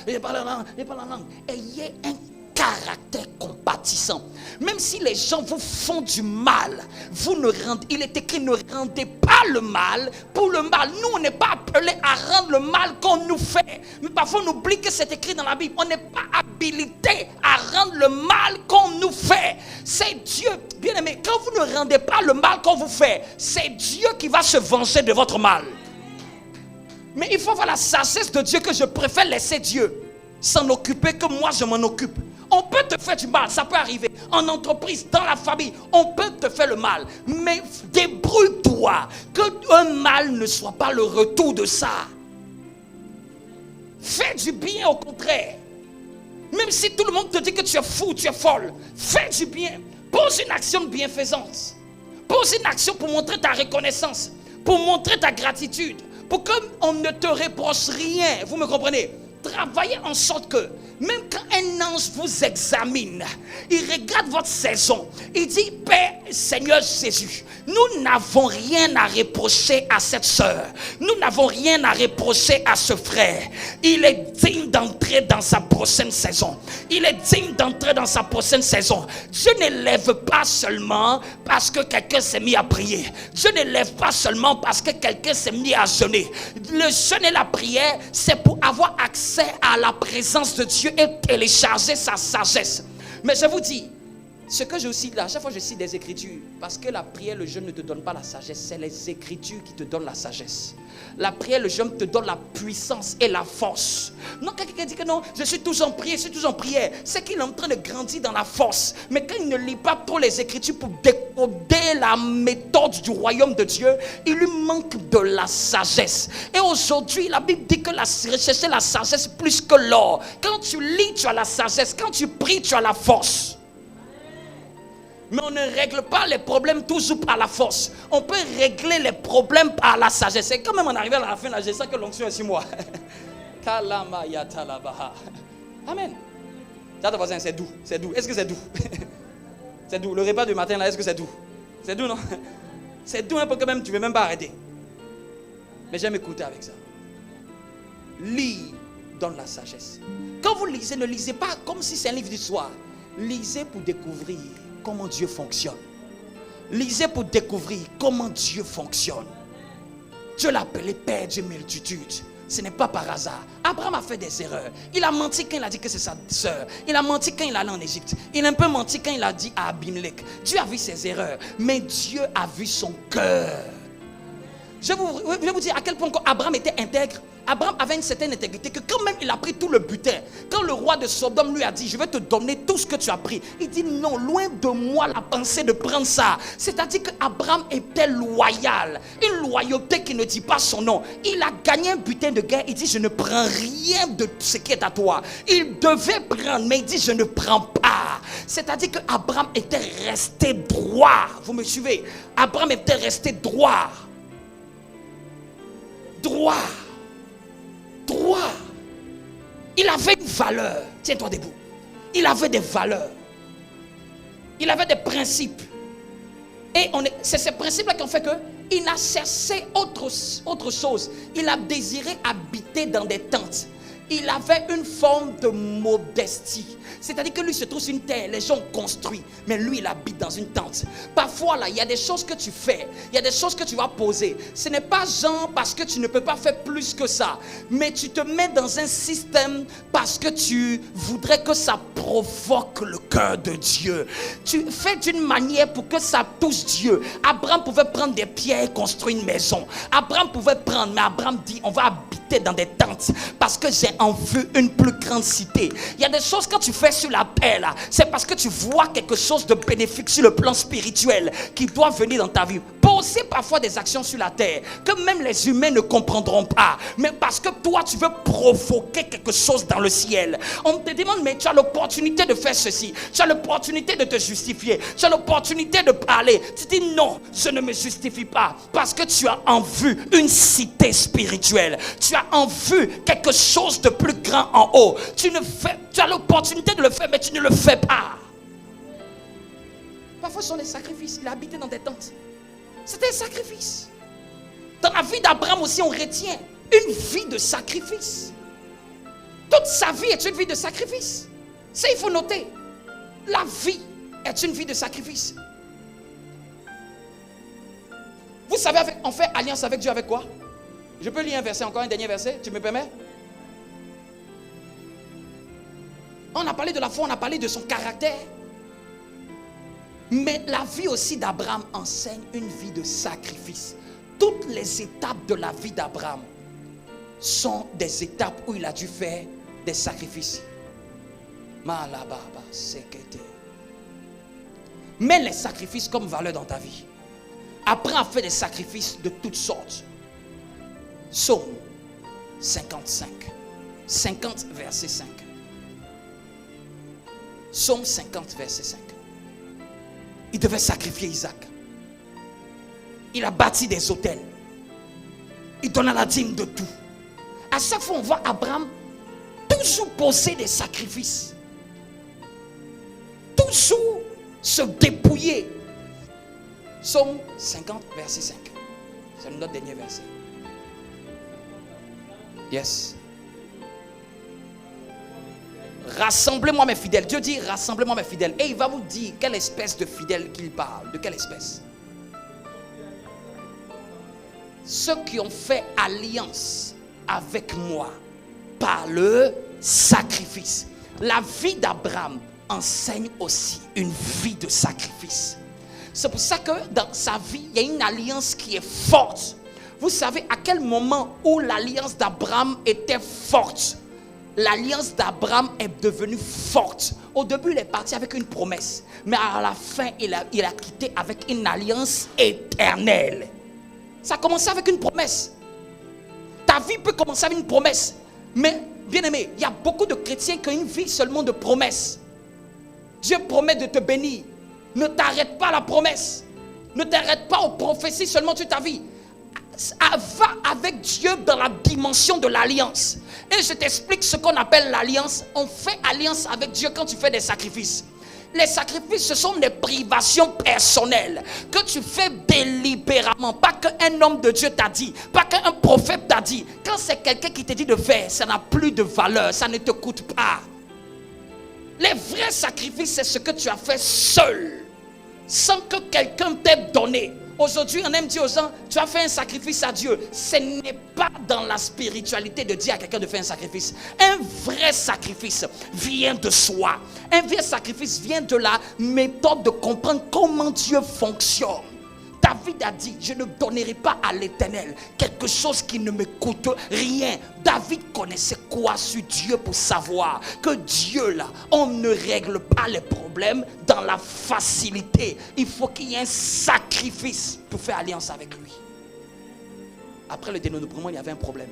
et pas la langue. Ayez un caractère compatissant. Même si les gens vous font du mal, il est écrit ne rendez pas le mal pour le mal. Nous, on n'est pas appelés à rendre le mal qu'on nous fait. Mais parfois, on oublie que c'est écrit dans la Bible. On n'est pas habilité à rendre le mal qu'on nous fait. C'est Dieu, bien aimé, quand vous ne rendez pas le mal qu'on vous fait, c'est Dieu qui va se venger de votre mal. Mais il faut avoir la sagesse de Dieu que je préfère laisser Dieu s'en occuper que moi je m'en occupe. On peut te faire du mal, ça peut arriver. En entreprise, dans la famille, on peut te faire le mal. Mais débrouille-toi qu'un mal ne soit pas le retour de ça. Fais du bien au contraire. Même si tout le monde te dit que tu es fou, tu es folle, fais du bien. Pose une action de bienfaisance. Pose une action pour montrer ta reconnaissance, pour montrer ta gratitude, pour qu'on ne te reproche rien. Vous me comprenez? Travaillez en sorte que Même quand un ange vous examine, il regarde votre saison, il dit, Père, Seigneur Jésus, nous n'avons rien à reprocher à cette sœur, nous n'avons rien à reprocher à ce frère. Il est digne d'entrer dans sa prochaine saison. Il est digne d'entrer dans sa prochaine saison. Dieu ne lève pas seulement parce que quelqu'un s'est mis à prier. Dieu ne lève pas seulement parce que quelqu'un s'est mis à jeûner. Le jeûne et la prière, c'est pour avoir accès à la présence de Dieu et télécharger sa sagesse. Mais je vous dis, ce que je cite là, à chaque fois je cite des écritures, parce que la prière, le jeûne ne te donne pas la sagesse, c'est les écritures qui te donnent la sagesse. La prière, le jeûne te donne la puissance et la force. Non, quand quelqu'un dit que non, je suis toujours en prière, c'est qu'il est en train de grandir dans la force. Mais quand il ne lit pas trop les écritures pour décoder la méthode du royaume de Dieu, il lui manque de la sagesse. Et aujourd'hui, la Bible dit que rechercher la sagesse plus que l'or. Quand tu lis, tu as la sagesse. Quand tu pries, tu as la force. Mais on ne règle pas les problèmes toujours par la force. On peut régler les problèmes par la sagesse. Et quand même on arrive à la fin, là, je sens que l'onction est sur moi. Amen. Ça, ton voisin, c'est doux. C'est doux. Est-ce que c'est doux? C'est doux. Le repas du matin, là, est-ce que c'est doux? C'est doux, non? C'est doux un peu quand même, tu ne veux même pas arrêter. Mais j'aime écouter avec ça. Lire donne la sagesse. Quand vous lisez, ne lisez pas comme si c'est un livre d'histoire. Lisez pour découvrir comment Dieu fonctionne. Lisez pour découvrir comment Dieu fonctionne. Dieu l'a appelé Père de multitude. Ce n'est pas par hasard. Abraham a fait des erreurs. Il a menti quand il a dit que c'est sa sœur. Il a menti quand il allait en Égypte. Il a un peu menti quand il a dit à Abimelech. Dieu a vu ses erreurs, mais Dieu a vu son cœur. Je vais vous dire à quel point Abraham était intègre. Abraham avait une certaine intégrité que quand même il a pris tout le butin. Quand le roi de Sodome lui a dit, je vais te donner tout ce que tu as pris, il dit non, loin de moi la pensée de prendre ça. C'est-à-dire qu'Abraham était loyal. Une loyauté qui ne dit pas son nom. Il a gagné un butin de guerre. Il dit, je ne prends rien de ce qui est à toi. Il devait prendre, mais il dit, je ne prends pas. C'est-à-dire qu'Abraham était resté droit. Vous me suivez? Abraham était resté droit. Droit. Droit. Il avait une valeur. Tiens-toi debout. Il avait des valeurs. Il avait des principes. Et c'est ces principes-là qui ont fait qu'il n'a cherché autre chose. Il a désiré habiter dans des tentes. Il avait une forme de modestie. C'est-à-dire que lui se trouve sur une terre, les gens construisent, mais lui il habite dans une tente. Parfois là, il y a des choses que tu fais, il y a des choses que tu vas poser. Ce n'est pas genre parce que tu ne peux pas faire plus que ça, mais tu te mets dans un système parce que tu voudrais que ça provoque le cœur de Dieu. Tu fais d'une manière pour que ça touche Dieu. Abraham pouvait prendre des pierres et construire une maison. Abraham pouvait prendre, mais Abraham dit, on va habiter dans des tentes parce que j'ai en vue une plus grande cité. Il y a des choses quand tu fais sur la terre là, c'est parce que tu vois quelque chose de bénéfique sur le plan spirituel qui doit venir dans ta vie. Poser parfois des actions sur la terre que même les humains ne comprendront pas, mais parce que toi tu veux provoquer quelque chose dans le ciel. On te demande, mais tu as l'opportunité de faire ceci, tu as l'opportunité de te justifier, tu as l'opportunité de parler. Tu dis non, je ne me justifie pas parce que tu as en vue une cité spirituelle. Tu as en vue quelque chose de plus grand en haut. Tu as l'opportunité de le faire, mais tu ne le fais pas. Parfois ce sont des sacrifices. Il a habité dans des tentes. C'était un sacrifice. Dans la vie d'Abraham aussi, on retient une vie de sacrifice. Toute sa vie est une vie de sacrifice. Ça, il faut noter. La vie est une vie de sacrifice. Vous savez, on fait alliance avec Dieu avec quoi? Je peux lire un verset, encore un dernier verset, tu me permets? On a parlé de la foi, on a parlé de son caractère. Mais la vie aussi d'Abraham enseigne une vie de sacrifice. Toutes les étapes de la vie d'Abraham sont des étapes où il a dû faire des sacrifices. Mets les sacrifices comme valeur dans ta vie. Apprends à faire des sacrifices de toutes sortes. Psaume 55. 50 verset 5. Psaume 50 verset 5. Il devait sacrifier Isaac. Il a bâti des autels. Il donna la dîme de tout. À chaque fois on voit Abraham, Toujours poser des sacrifices. Toujours se dépouiller. Psaume 50, verset 5. C'est notre dernier verset. Yes. Rassemblez-moi mes fidèles. Dieu dit rassemblez-moi mes fidèles. Et il va vous dire quelle espèce de fidèles qu'il parle. De quelle espèce? Ceux qui ont fait alliance avec moi par le sacrifice. La vie d'Abraham enseigne aussi une vie de sacrifice. C'est pour ça que dans sa vie, il y a une alliance qui est forte. Vous savez à quel moment où l'alliance d'Abraham était forte? L'alliance d'Abraham est devenue forte. Au début, il est parti avec une promesse. Mais à la fin, il a quitté avec une alliance éternelle. Ça a commencé avec une promesse. Ta vie peut commencer avec une promesse. Mais, bien aimé, il y a beaucoup de chrétiens qui ont une vie seulement de promesses. Dieu promet de te bénir. Ne t'arrête pas à la promesse. Ne t'arrête pas aux prophéties seulement toute ta vie. Va avec Dieu dans la dimension de l'alliance. Et je t'explique ce qu'on appelle l'alliance. On fait alliance avec Dieu quand tu fais des sacrifices. Les sacrifices, ce sont des privations personnelles que tu fais délibérément. Pas qu'un homme de Dieu t'a dit, pas qu'un prophète t'a dit. Quand c'est quelqu'un qui te dit de faire, ça n'a plus de valeur, ça ne te coûte pas. Les vrais sacrifices, c'est ce que tu as fait seul, sans que quelqu'un t'ait donné. Aujourd'hui, on aime dire aux gens, tu as fait un sacrifice à Dieu. Ce n'est pas dans la spiritualité de dire à quelqu'un de faire un sacrifice. Un vrai sacrifice vient de soi. Un vrai sacrifice vient de la méthode de comprendre comment Dieu fonctionne. David a dit, je ne donnerai pas à l'Éternel quelque chose qui ne me coûte rien. David connaissait quoi sur Dieu pour savoir que Dieu là, on ne règle pas les problèmes dans la facilité. Il faut qu'il y ait un sacrifice pour faire alliance avec lui. Après le dénombrement, il y avait un problème.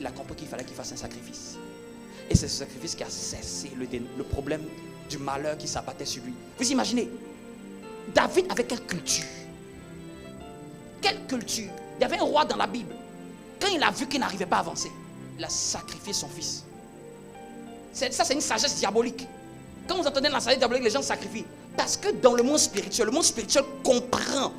Il a compris qu'il fallait qu'il fasse un sacrifice. Et c'est ce sacrifice qui a cessé le problème du malheur qui s'abattait sur lui. Vous imaginez, David avait quelle culture? Quelle culture? Il y avait un roi dans la Bible. Quand il a vu qu'il n'arrivait pas à avancer, il a sacrifié son fils. Ça, c'est une sagesse diabolique. Quand vous entendez la sagesse diabolique, les gens sacrifient. Parce que dans le monde spirituel comprend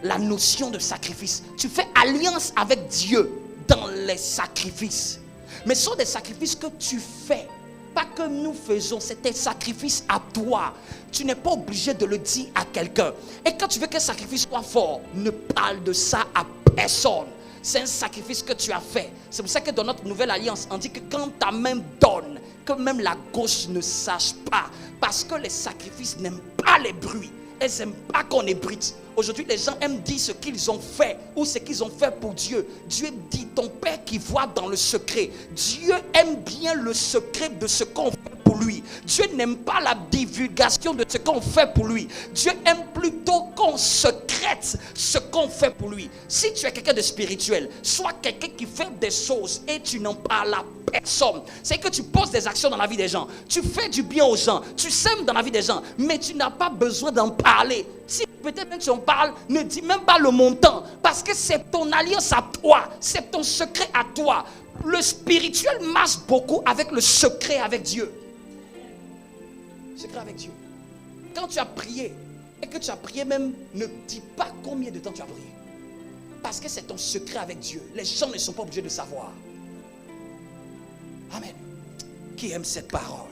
la notion de sacrifice. Tu fais alliance avec Dieu dans les sacrifices. Mais ce sont des sacrifices que tu fais. Pas que nous faisons, c'est un sacrifice à toi. Tu n'es pas obligé de le dire à quelqu'un. Et quand tu veux qu'un sacrifice soit fort, ne parle de ça à personne. C'est un sacrifice que tu as fait. C'est pour ça que dans notre nouvelle alliance, on dit que quand ta main donne, que même la gauche ne sache pas. Parce que les sacrifices n'aiment pas les bruits. Elles n'aiment pas qu'on ébruite. Aujourd'hui, les gens aiment dire ce qu'ils ont fait ou ce qu'ils ont fait pour Dieu. Dieu dit, ton Père qui voit dans le secret. Dieu aime bien le secret de ce qu'on fait pour lui. Dieu n'aime pas la divulgation de ce qu'on fait pour lui. Dieu aime plutôt qu'on secrète ce qu'on fait pour lui. Si tu es quelqu'un de spirituel, sois quelqu'un qui fait des choses et tu n'en parles à personne. C'est que tu poses des actions dans la vie des gens. Tu fais du bien aux gens. Tu sèmes dans la vie des gens. Mais tu n'as pas besoin d'en parler. Si peut-être même tu en parles, ne dis même pas le montant. Parce que c'est ton alliance à toi. C'est ton secret à toi. Le spirituel marche beaucoup avec le secret avec Dieu. Secret avec Dieu. Quand tu as prié, et que tu as prié même, ne dis pas combien de temps tu as prié. Parce que c'est ton secret avec Dieu. Les gens ne sont pas obligés de savoir. Amen. Qui aime cette parole?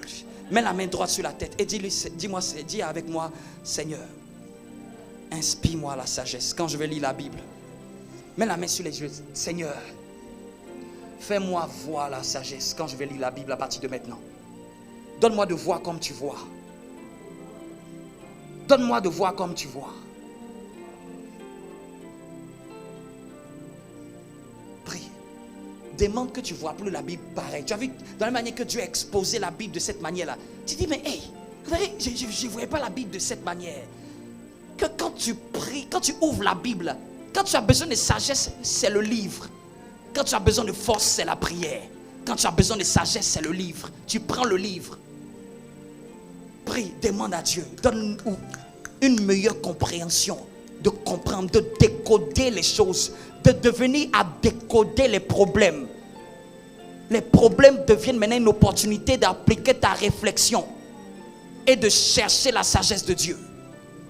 Mets la main droite sur la tête et dis avec moi, Seigneur, inspire-moi la sagesse quand je vais lire la Bible. Mets la main sur les yeux. Seigneur, fais-moi voir la sagesse quand je vais lire la Bible à partir de maintenant. Donne-moi de voir comme tu vois. Donne-moi de voir comme tu vois. Prie. Demande que tu ne vois plus la Bible pareil. Tu as vu, dans la manière que Dieu a exposé la Bible de cette manière-là. Tu dis, mais hey, je ne voyais pas la Bible de cette manière. Que quand tu pries, quand tu ouvres la Bible, quand tu as besoin de sagesse, c'est le livre. Quand tu as besoin de force, c'est la prière. Quand tu as besoin de sagesse, c'est le livre. Tu prends le livre. Prie, demande à Dieu. Donne-nous une meilleure compréhension. De comprendre, de décoder les choses. De devenir à décoder les problèmes. Les problèmes deviennent maintenant une opportunité d'appliquer ta réflexion et de chercher la sagesse de Dieu.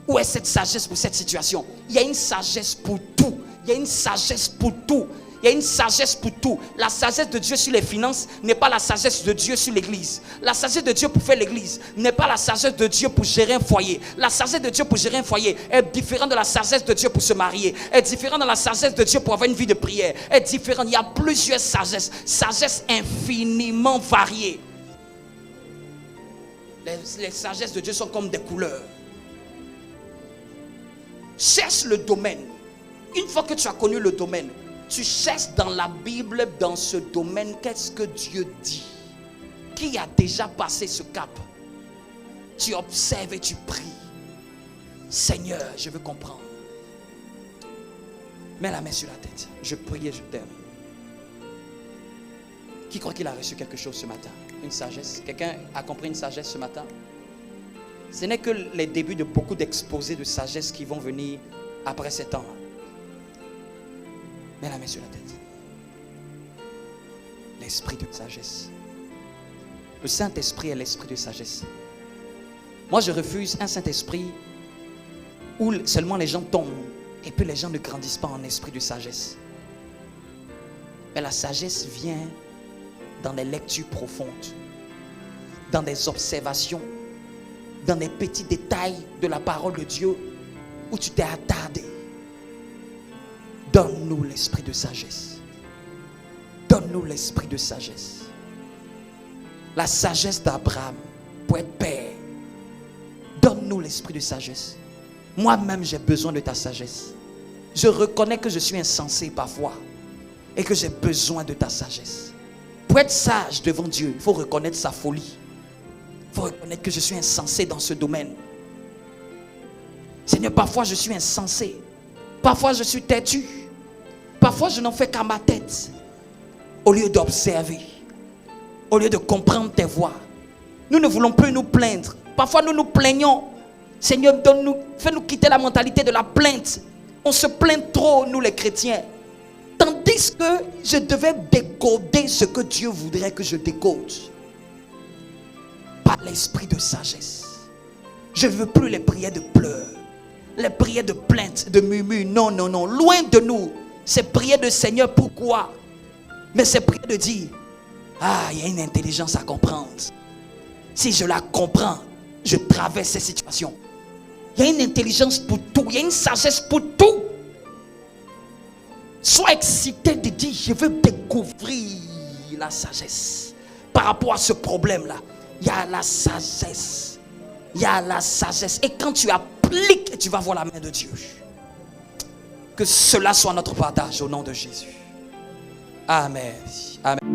Où est cette sagesse pour cette situation? Il y a une sagesse pour tout. Il y a une sagesse pour tout. Il y a une sagesse pour tout. La sagesse de Dieu sur les finances n'est pas la sagesse de Dieu sur l'église. La sagesse de Dieu pour faire l'église n'est pas la sagesse de Dieu pour gérer un foyer. La sagesse de Dieu pour gérer un foyer est différente de la sagesse de Dieu pour se marier. Est différente de la sagesse de Dieu pour avoir une vie de prière. Est différente. Il y a plusieurs sagesses. Sagesse infiniment variée. Les sagesses de Dieu sont comme des couleurs. Cherche le domaine. Une fois que tu as connu le domaine, tu cherches dans la Bible, dans ce domaine, qu'est-ce que Dieu dit? Qui a déjà passé ce cap? Tu observes et tu pries. Seigneur, je veux comprendre. Mets la main sur la tête. Je prie et je termine. Qui croit qu'il a reçu quelque chose ce matin? Une sagesse? Quelqu'un a compris une sagesse ce matin? Ce n'est que les débuts de beaucoup d'exposés de sagesse qui vont venir après ces temps-là. Mets la main sur la tête. L'esprit de sagesse. Le Saint-Esprit est l'esprit de sagesse. Moi, je refuse un Saint-Esprit où seulement les gens tombent et puis les gens ne grandissent pas en esprit de sagesse. Mais la sagesse vient dans des lectures profondes, dans des observations, dans des petits détails de la parole de Dieu où tu t'es attardé. Donne-nous l'esprit de sagesse. Donne-nous l'esprit de sagesse. La sagesse d'Abraham pour être père. Donne-nous l'esprit de sagesse. Moi-même, j'ai besoin de ta sagesse. Je reconnais que je suis insensé parfois et que j'ai besoin de ta sagesse. Pour être sage devant Dieu, il faut reconnaître sa folie. Il faut reconnaître que je suis insensé dans ce domaine. Seigneur, parfois je suis insensé. Parfois je suis têtu. Parfois je n'en fais qu'à ma tête. Au lieu d'observer, au lieu de comprendre tes voix. Nous ne voulons plus nous plaindre. Parfois nous nous plaignons. Seigneur, donne-nous, fais-nous quitter la mentalité de la plainte. On se plaint trop, nous les chrétiens. Tandis que je devais décoder ce que Dieu voudrait que je décode. Par l'esprit de sagesse. Je ne veux plus les prières de pleurs. Les prières de plainte, de murmure. Non, non, non. Loin de nous. Ces prières de Seigneur, pourquoi? Mais ces prières de dire, ah, il y a une intelligence à comprendre. Si je la comprends, je traverse ces situations. Il y a une intelligence pour tout. Il y a une sagesse pour tout. Sois excité de dire, je veux découvrir la sagesse. Par rapport à ce problème-là, il y a la sagesse. Il y a la sagesse. Et quand tu appliques, tu vas voir la main de Dieu. Que cela soit notre partage au nom de Jésus. Amen. Amen.